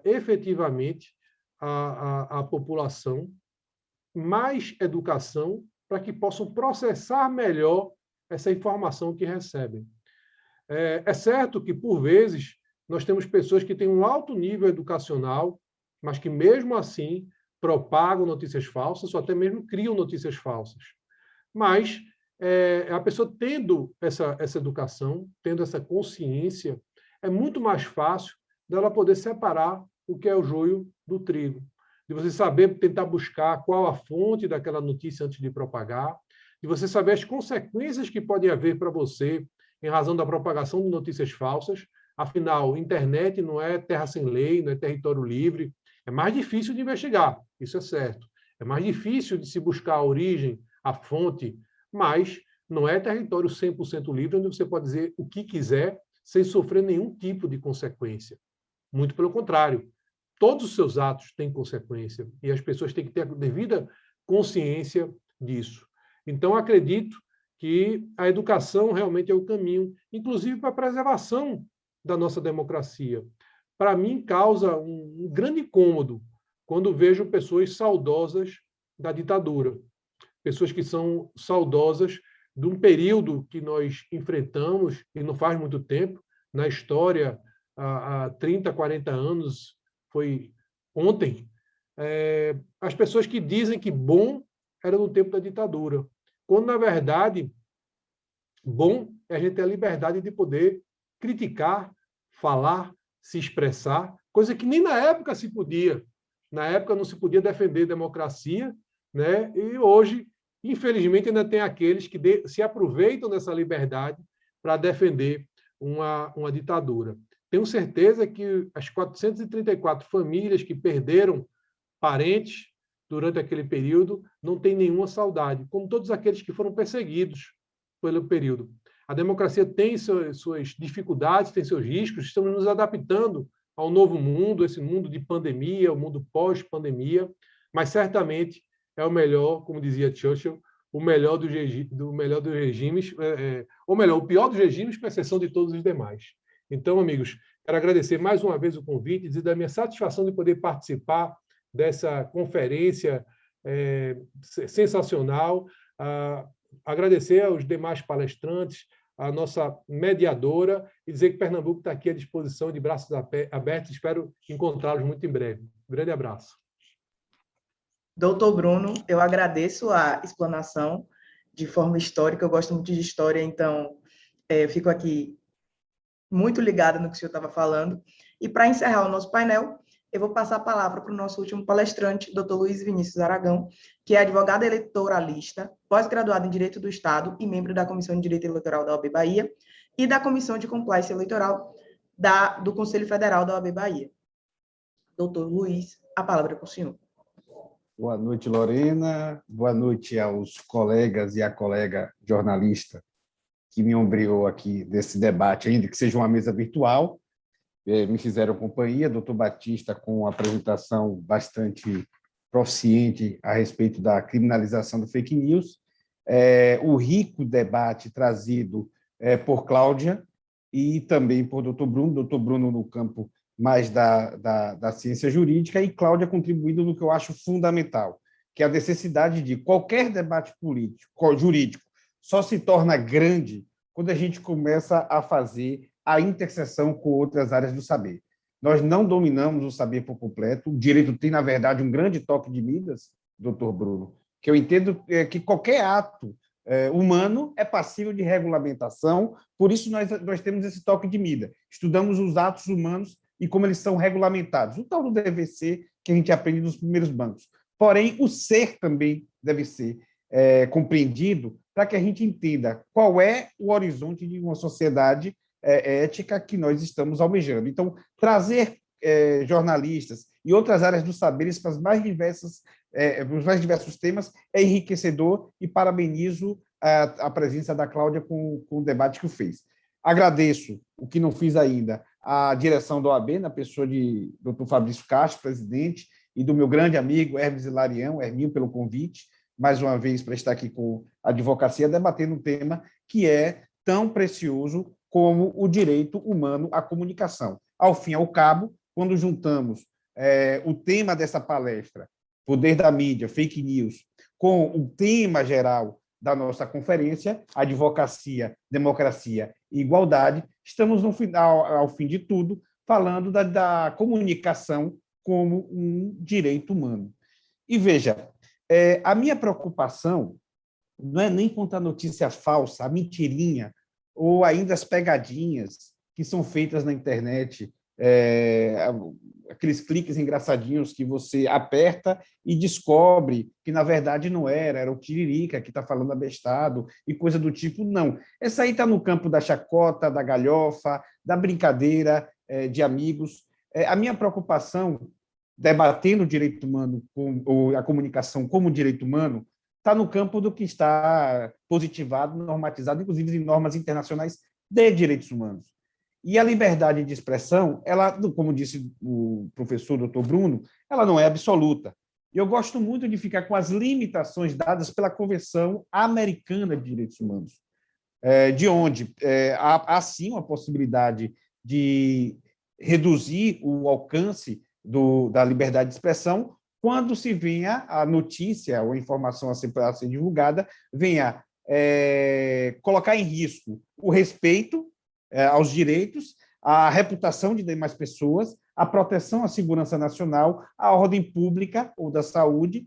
efetivamente à população mais educação para que possam processar melhor essa informação que recebem. É certo que, por vezes, nós temos pessoas que têm um alto nível educacional, mas que, mesmo assim, propagam notícias falsas ou até mesmo criam notícias falsas. Mas a pessoa tendo essa educação, tendo essa consciência, é muito mais fácil dela poder separar o que é o joio do trigo. De você saber tentar buscar qual a fonte daquela notícia antes de propagar, de você saber as consequências que podem haver para você em razão da propagação de notícias falsas. Afinal, internet não é terra sem lei, não é território livre. É mais difícil de investigar, isso é certo. É mais difícil de se buscar a origem, a fonte, mas não é território 100% livre, onde você pode dizer o que quiser sem sofrer nenhum tipo de consequência. Muito pelo contrário. Todos os seus atos têm consequência e as pessoas têm que ter a devida consciência disso. Então, acredito que a educação realmente é o caminho, inclusive para a preservação da nossa democracia. Para mim, causa um grande incômodo quando vejo pessoas saudosas da ditadura, pessoas que são saudosas de um período que nós enfrentamos, e não faz muito tempo, na história, há 30, 40 anos, foi ontem, as pessoas que dizem que bom era no tempo da ditadura, quando, na verdade, bom é a gente ter a liberdade de poder criticar, falar, se expressar, coisa que nem na época se podia. Na época não se podia defender democracia, né? E hoje, infelizmente, ainda tem aqueles que se aproveitam dessa liberdade para defender uma ditadura. Tenho certeza que as 434 famílias que perderam parentes durante aquele período não têm nenhuma saudade, como todos aqueles que foram perseguidos pelo período. A democracia tem suas dificuldades, tem seus riscos, estamos nos adaptando ao novo mundo, esse mundo de pandemia, o mundo pós-pandemia, mas certamente é o melhor, como dizia Churchill, o melhor dos regimes, ou melhor, o pior dos regimes, com exceção de todos os demais. Então, amigos, quero agradecer mais uma vez o convite, dizer da minha satisfação de poder participar dessa conferência sensacional, agradecer aos demais palestrantes, a nossa mediadora, e dizer que Pernambuco está aqui à disposição, de braços abertos. Espero encontrá-los muito em breve. Um grande abraço. Doutor Bruno, eu agradeço a explanação de forma histórica. Eu gosto muito de história, então eu fico aqui muito ligada no que o senhor estava falando. E para encerrar o nosso painel, eu vou passar a palavra para o nosso último palestrante, doutor Luiz Vinícius Aragão, que é advogado eleitoralista, pós-graduado em Direito do Estado e membro da Comissão de Direito Eleitoral da OAB Bahia e da Comissão de Compliance Eleitoral do Conselho Federal da OAB Bahia. Doutor Luiz, a palavra é para o senhor. Boa noite, Lorena. Boa noite aos colegas e à colega jornalista que me ombreou aqui desse debate, ainda que seja uma mesa virtual. Me fizeram companhia, doutor Batista, com uma apresentação bastante proficiente a respeito da criminalização do fake news, o rico debate trazido por Cláudia e também por doutor Bruno no campo mais da ciência jurídica, e Cláudia contribuindo no que eu acho fundamental, que é a necessidade de qualquer debate jurídico só se torna grande quando a gente começa a fazer a interseção com outras áreas do saber. Nós não dominamos o saber por completo. O direito tem, na verdade, um grande toque de Midas, doutor Bruno, que eu entendo que qualquer ato humano é passível de regulamentação, por isso nós temos esse toque de mida. Estudamos os atos humanos e como eles são regulamentados. O tal do DVC que a gente aprende nos primeiros bancos. Porém, o ser também deve ser compreendido para que a gente entenda qual é o horizonte de uma sociedade ética que nós estamos almejando. Então, trazer jornalistas e outras áreas dos saberes para os mais diversos temas é enriquecedor e parabenizo a presença da Cláudia com o debate que fez. Agradeço, o que não fiz ainda, a direção da OAB, na pessoa de Dr. Fabrício Castro, presidente, e do meu grande amigo Hermes Hilarião, Herminho, pelo convite, mais uma vez, para estar aqui com a advocacia, debatendo um tema que é tão precioso como o direito humano à comunicação. Ao fim e ao cabo, quando juntamos o tema dessa palestra, poder da mídia, fake news, com o tema geral da nossa conferência, advocacia, democracia e igualdade, estamos no final, ao fim de tudo, falando da comunicação como um direito humano. E veja, a minha preocupação não é nem contra a notícia falsa, a mentirinha, ou ainda as pegadinhas que são feitas na internet, aqueles cliques engraçadinhos que você aperta e descobre que, na verdade, não era o Tiririca que está falando abestado e coisa do tipo, não. Essa aí está no campo da chacota, da galhofa, da brincadeira de amigos. A minha preocupação, debatendo o direito humano, ou a comunicação como direito humano, está no campo do que está positivado, normatizado, inclusive em normas internacionais de direitos humanos. E a liberdade de expressão, ela, como disse o professor Dr. Bruno, ela não é absoluta. E eu gosto muito de ficar com as limitações dadas pela Convenção Americana de Direitos Humanos, de onde há sim uma possibilidade de reduzir o alcance da liberdade de expressão quando se venha a notícia ou a informação a ser divulgada, venha colocar em risco o respeito aos direitos, a reputação de demais pessoas, a proteção à segurança nacional, à ordem pública ou da saúde,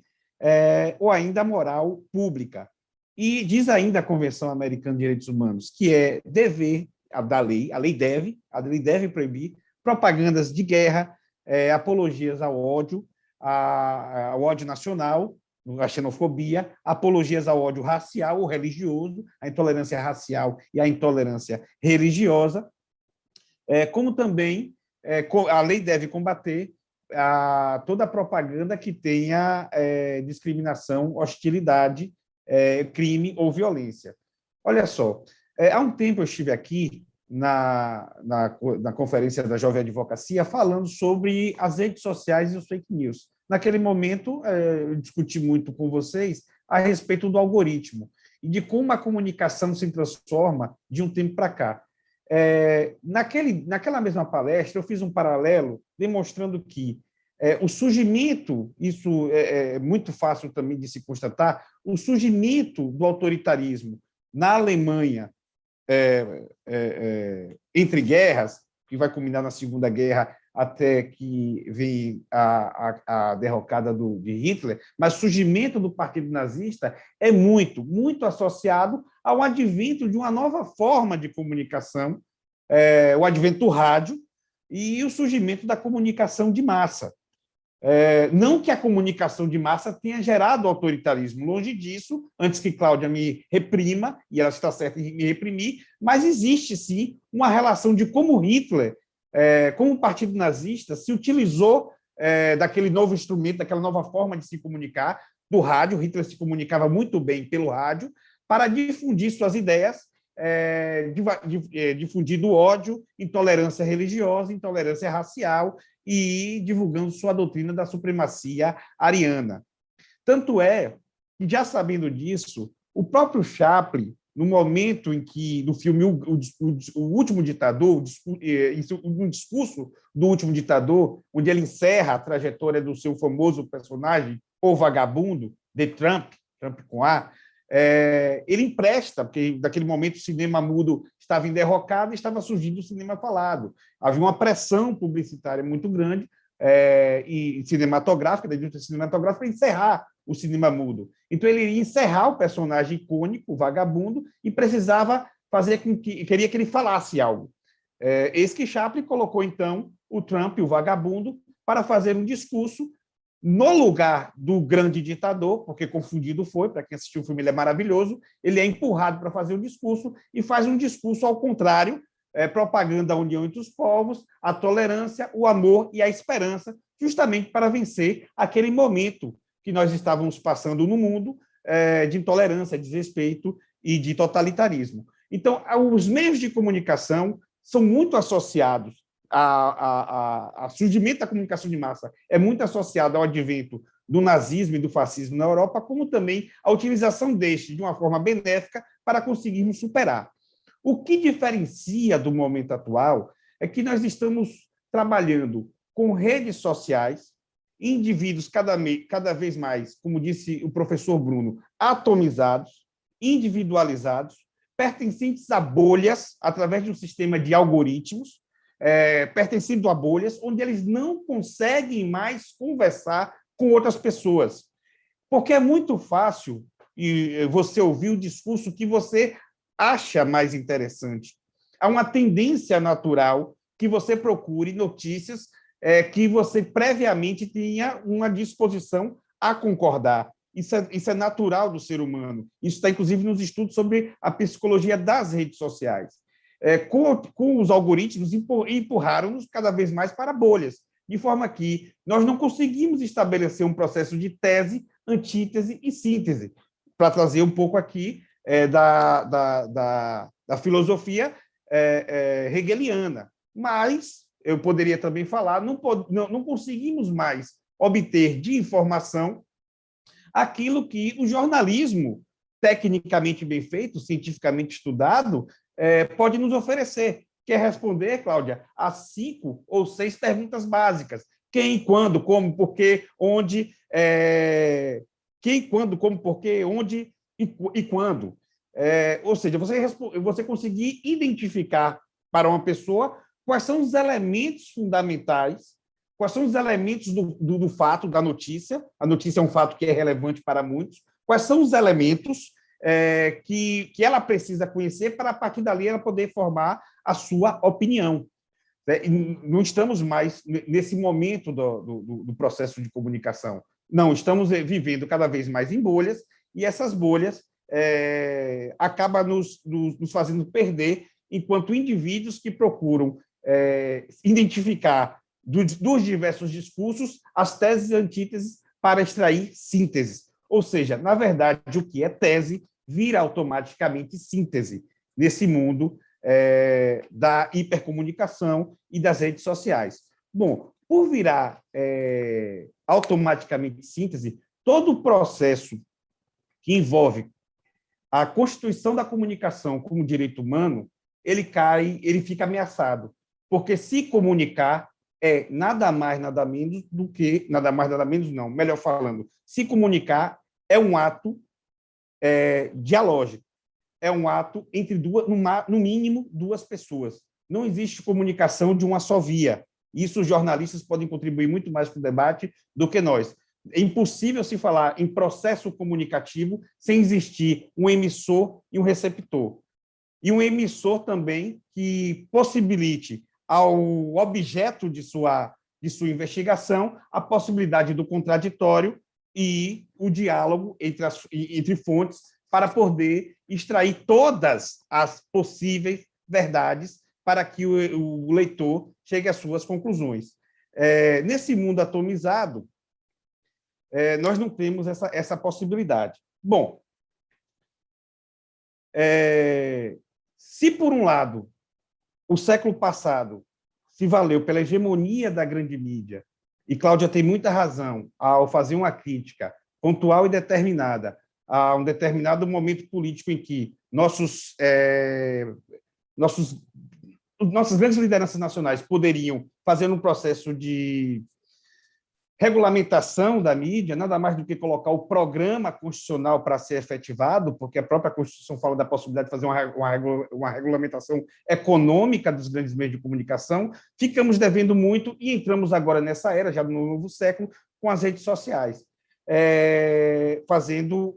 ou ainda a moral pública. E diz ainda a Convenção Americana de Direitos Humanos que é dever da lei, a lei deve proibir propagandas de guerra, apologias ao ódio nacional, a xenofobia, apologias ao ódio racial ou religioso, a intolerância racial e a intolerância religiosa, como também a lei deve combater toda a propaganda que tenha discriminação, hostilidade, crime ou violência. Olha só, há um tempo eu estive aqui na conferência da Jovem Advocacia falando sobre as redes sociais e os fake news. Naquele momento, eu discuti muito com vocês a respeito do algoritmo e de como a comunicação se transforma de um tempo para cá. Naquela mesma palestra, eu fiz um paralelo demonstrando que o surgimento, isso é muito fácil também de se constatar, o surgimento do autoritarismo na Alemanha entre guerras, que vai culminar na Segunda Guerra, até que vem a derrocada de Hitler, mas o surgimento do Partido Nazista é muito, muito associado ao advento de uma nova forma de comunicação, o advento do rádio e o surgimento da comunicação de massa. Não que a comunicação de massa tenha gerado autoritarismo, longe disso, antes que Cláudia me reprima, e ela está certa em me reprimir, mas existe, sim, uma relação de como Hitler, como o Partido Nazista, se utilizou daquele novo instrumento, daquela nova forma de se comunicar, do rádio. Hitler se comunicava muito bem pelo rádio, para difundir suas ideias, difundir do ódio, intolerância religiosa, intolerância racial, e divulgando sua doutrina da supremacia ariana. Tanto é que, já sabendo disso, o próprio Chaplin, no momento em que, no filme O Último Ditador, um discurso do Último Ditador, onde ele encerra a trajetória do seu famoso personagem, o vagabundo, de Trump com A, ele empresta, porque naquele momento o cinema mudo estava em derrocada e estava surgindo o cinema falado. Havia uma pressão publicitária muito grande e cinematográfica, da indústria cinematográfica, para encerrar o cinema mudo. Então, ele iria encerrar o personagem icônico, o vagabundo, e precisava fazer com que... queria que ele falasse algo. Eis que Chaplin colocou, então, o Trump, o vagabundo, para fazer um discurso no lugar do grande ditador, porque confundido foi, para quem assistiu o filme ele é maravilhoso, ele é empurrado para fazer um discurso e faz um discurso ao contrário, propagando a união entre os povos, a tolerância, o amor e a esperança, justamente para vencer aquele momento que nós estávamos passando no mundo de intolerância, desrespeito e de totalitarismo. Então, os meios de comunicação são muito associados ao surgimento da comunicação de massa, é muito associado ao advento do nazismo e do fascismo na Europa, como também a utilização deste de uma forma benéfica para conseguirmos superar. O que diferencia do momento atual é que nós estamos trabalhando com redes sociais, indivíduos cada vez mais, como disse o professor Bruno, atomizados, individualizados, pertencentes a bolhas, através de um sistema de algoritmos, pertencendo a bolhas, onde eles não conseguem mais conversar com outras pessoas. Porque é muito fácil você ouvir o discurso que você acha mais interessante. Há uma tendência natural que você procure notícias que você previamente tinha uma disposição a concordar. Isso é natural do ser humano. Isso está, inclusive, nos estudos sobre a psicologia das redes sociais. Com os algoritmos, empurraram-nos cada vez mais para bolhas, de forma que nós não conseguimos estabelecer um processo de tese, antítese e síntese, para trazer um pouco aqui da filosofia hegeliana. Mas, eu poderia também falar, não conseguimos mais obter de informação aquilo que o jornalismo, tecnicamente bem feito, cientificamente estudado, pode nos oferecer, que é responder, Cláudia, a 5 ou 6 perguntas básicas. Quem, quando, como, porquê, onde, quem, quando, como, porquê, onde e quando. Ou seja, você conseguir identificar para uma pessoa quais são os elementos fundamentais, quais são os elementos do fato, da notícia. A notícia é um fato que é relevante para muitos. Quais são os elementos que ela precisa conhecer para, a partir dali, ela poder formar a sua opinião. Não estamos mais nesse momento do processo de comunicação. Não, estamos vivendo cada vez mais em bolhas, e essas bolhas acabam nos fazendo perder enquanto indivíduos que procuram identificar dos diversos discursos as teses e antíteses para extrair sínteses. Ou seja, na verdade, o que é tese vira automaticamente síntese nesse mundo da hipercomunicação e das redes sociais. Bom, por virar automaticamente síntese, todo o processo que envolve a constituição da comunicação como direito humano, ele fica ameaçado, porque se comunicar nada mais, nada menos do que... Nada mais, nada menos, não. Melhor falando, se comunicar é um ato dialógico. É um ato entre no mínimo, duas pessoas. Não existe comunicação de uma só via. Isso os jornalistas podem contribuir muito mais para o debate do que nós. É impossível se falar em processo comunicativo sem existir um emissor e um receptor. E um emissor também que possibilite ao objeto de sua investigação a possibilidade do contraditório e o diálogo entre fontes para poder extrair todas as possíveis verdades para que o leitor chegue às suas conclusões. Nesse mundo atomizado, nós não temos essa possibilidade. Bom, se, por um lado, o século passado se valeu pela hegemonia da grande mídia, e Cláudia tem muita razão ao fazer uma crítica pontual e determinada a um determinado momento político em que nossas grandes lideranças nacionais poderiam fazer um processo de regulamentação da mídia, nada mais do que colocar o programa constitucional para ser efetivado, porque a própria Constituição fala da possibilidade de fazer uma regulamentação econômica dos grandes meios de comunicação. Ficamos devendo muito e entramos agora nessa era, já no novo século, com as redes sociais. fazendo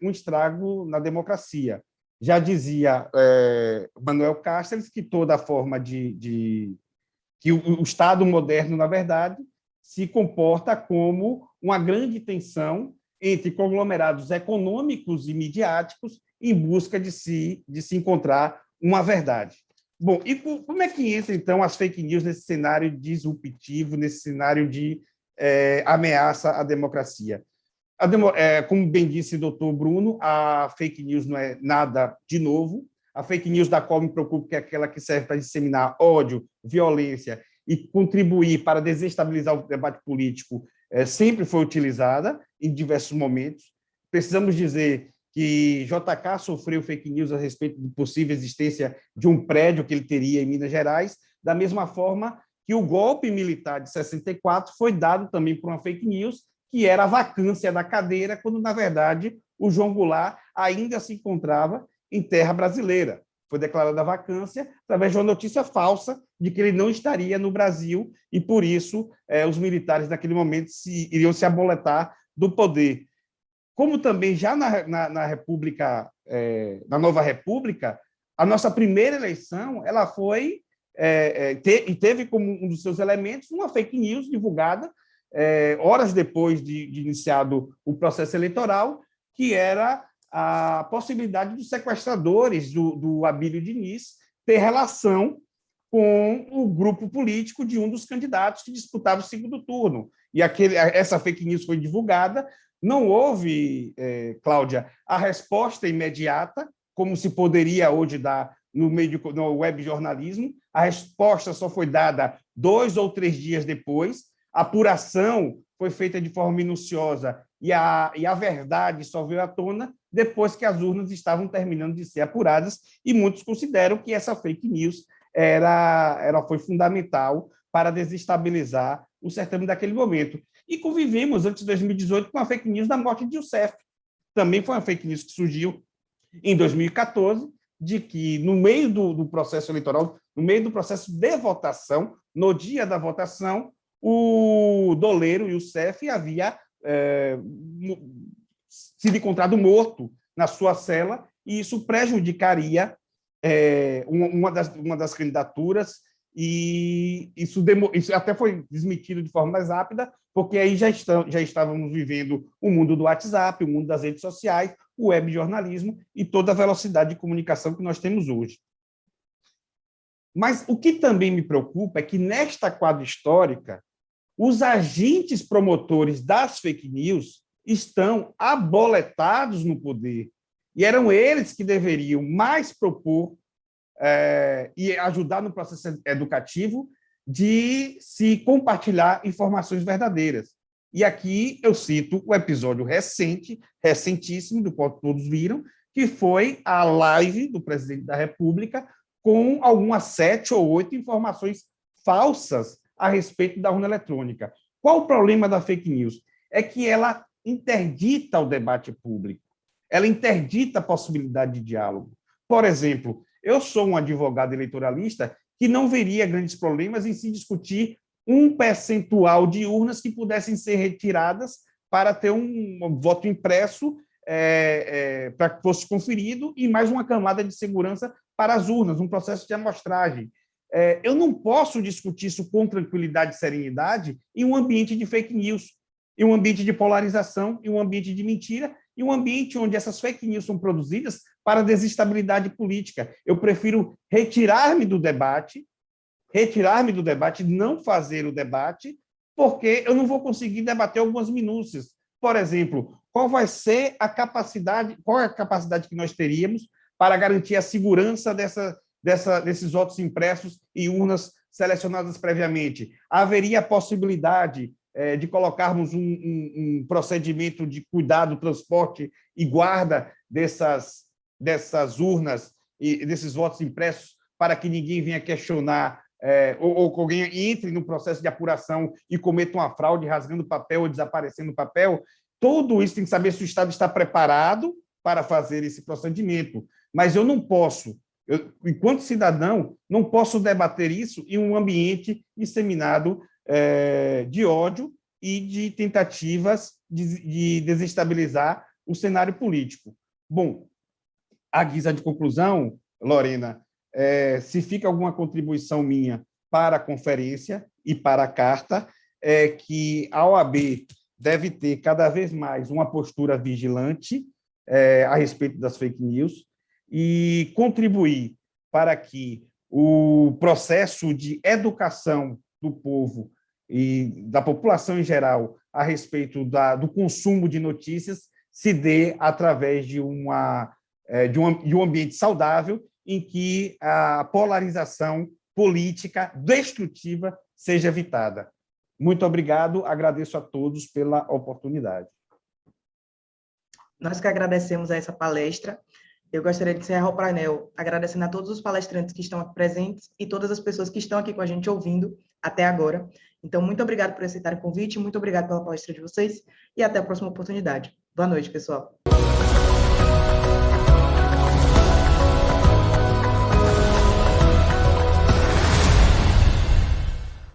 um estrago na democracia. Já dizia Manuel Castells que toda forma que o Estado moderno, na verdade, se comporta como uma grande tensão entre conglomerados econômicos e midiáticos em busca de se encontrar uma verdade. Bom, e como é que entra, então, as fake news nesse cenário disruptivo, nesse cenário de ameaça à democracia? Como bem disse o doutor Bruno, a fake news não é nada de novo. A fake news da qual me preocupo, que é aquela que serve para disseminar ódio, violência e contribuir para desestabilizar o debate político, sempre foi utilizada em diversos momentos. Precisamos dizer que JK sofreu fake news a respeito da possível existência de um prédio que ele teria em Minas Gerais, da mesma forma que o golpe militar de 64 foi dado também por uma fake news, que era a vacância da cadeira, quando, na verdade, o João Goulart ainda se encontrava em terra brasileira. Foi declarada a vacância através de uma notícia falsa de que ele não estaria no Brasil e, por isso, os militares, naquele momento, iriam se aboletar do poder. Como também já na República, na Nova República, a nossa primeira eleição ela foi e teve como um dos seus elementos uma fake news divulgada horas depois de iniciado o processo eleitoral, que era a possibilidade dos sequestradores do Abílio Diniz ter relação com o grupo político de um dos candidatos que disputava o segundo turno. E essa fake news foi divulgada. Não houve, Cláudia, a resposta imediata, como se poderia hoje dar no web jornalismo. A resposta só foi dada 2 ou 3 dias depois. A apuração foi feita de forma minuciosa e a verdade só veio à tona depois que as urnas estavam terminando de ser apuradas, e muitos consideram que essa fake news foi fundamental para desestabilizar o certame daquele momento. E convivemos, antes de 2018, com a fake news da morte de Youssef. Também foi uma fake news que surgiu em 2014, de que, no meio do processo eleitoral, no meio do processo de votação, no dia da votação, o doleiro Youssef havia sido encontrado morto na sua cela, e isso prejudicaria uma das candidaturas, e isso até foi desmentido de forma mais rápida, porque aí já estávamos vivendo o mundo do WhatsApp, o mundo das redes sociais, o web jornalismo e toda a velocidade de comunicação que nós temos hoje. Mas o que também me preocupa é que, nesta quadra histórica, os agentes promotores das fake news estão aboletados no poder, e eram eles que deveriam mais propor e ajudar no processo educativo de se compartilhar informações verdadeiras. E aqui eu cito o episódio recentíssimo, do qual todos viram, que foi a live do presidente da República com algumas 7 ou 8 informações falsas a respeito da urna eletrônica. Qual o problema da fake news? É que ela interdita o debate público, ela interdita a possibilidade de diálogo. Por exemplo, eu sou um advogado eleitoralista que não veria grandes problemas em se discutir um percentual de urnas que pudessem ser retiradas para ter um voto impresso para que fosse conferido, e mais uma camada de segurança para as urnas, um processo de amostragem. Eu não posso discutir isso com tranquilidade e serenidade em um ambiente de fake news, em um ambiente de polarização, em um ambiente de mentira, em um ambiente onde essas fake news são produzidas para desestabilidade política. Eu prefiro retirar-me do debate, não fazer o debate, porque eu não vou conseguir debater algumas minúcias. Por exemplo, qual é a capacidade que nós teríamos para garantir a segurança desses votos impressos em urnas selecionadas previamente? Haveria a possibilidade de colocarmos um procedimento de cuidado, transporte e guarda dessas urnas e desses votos impressos, para que ninguém venha questionar ou que alguém entre no processo de apuração e cometa uma fraude rasgando papel ou desaparecendo papel. Tudo isso tem que saber se o Estado está preparado para fazer esse procedimento. Mas eu não posso, enquanto cidadão, não posso debater isso em um ambiente disseminado de ódio e de tentativas de desestabilizar o cenário político. Bom, à guisa de conclusão, Lorena, se fica alguma contribuição minha para a conferência e para a carta, é que a OAB deve ter cada vez mais uma postura vigilante a respeito das fake news e contribuir para que o processo de educação do povo e da população em geral a respeito do consumo de notícias se dê através de um ambiente saudável em que a polarização política destrutiva seja evitada. Muito obrigado, agradeço a todos pela oportunidade. Nós que agradecemos a essa palestra. Eu gostaria de encerrar o painel agradecendo a todos os palestrantes que estão aqui presentes e todas as pessoas que estão aqui com a gente ouvindo até agora. Então, muito obrigado por aceitar o convite, muito obrigado pela palestra de vocês e até a próxima oportunidade. Boa noite, pessoal.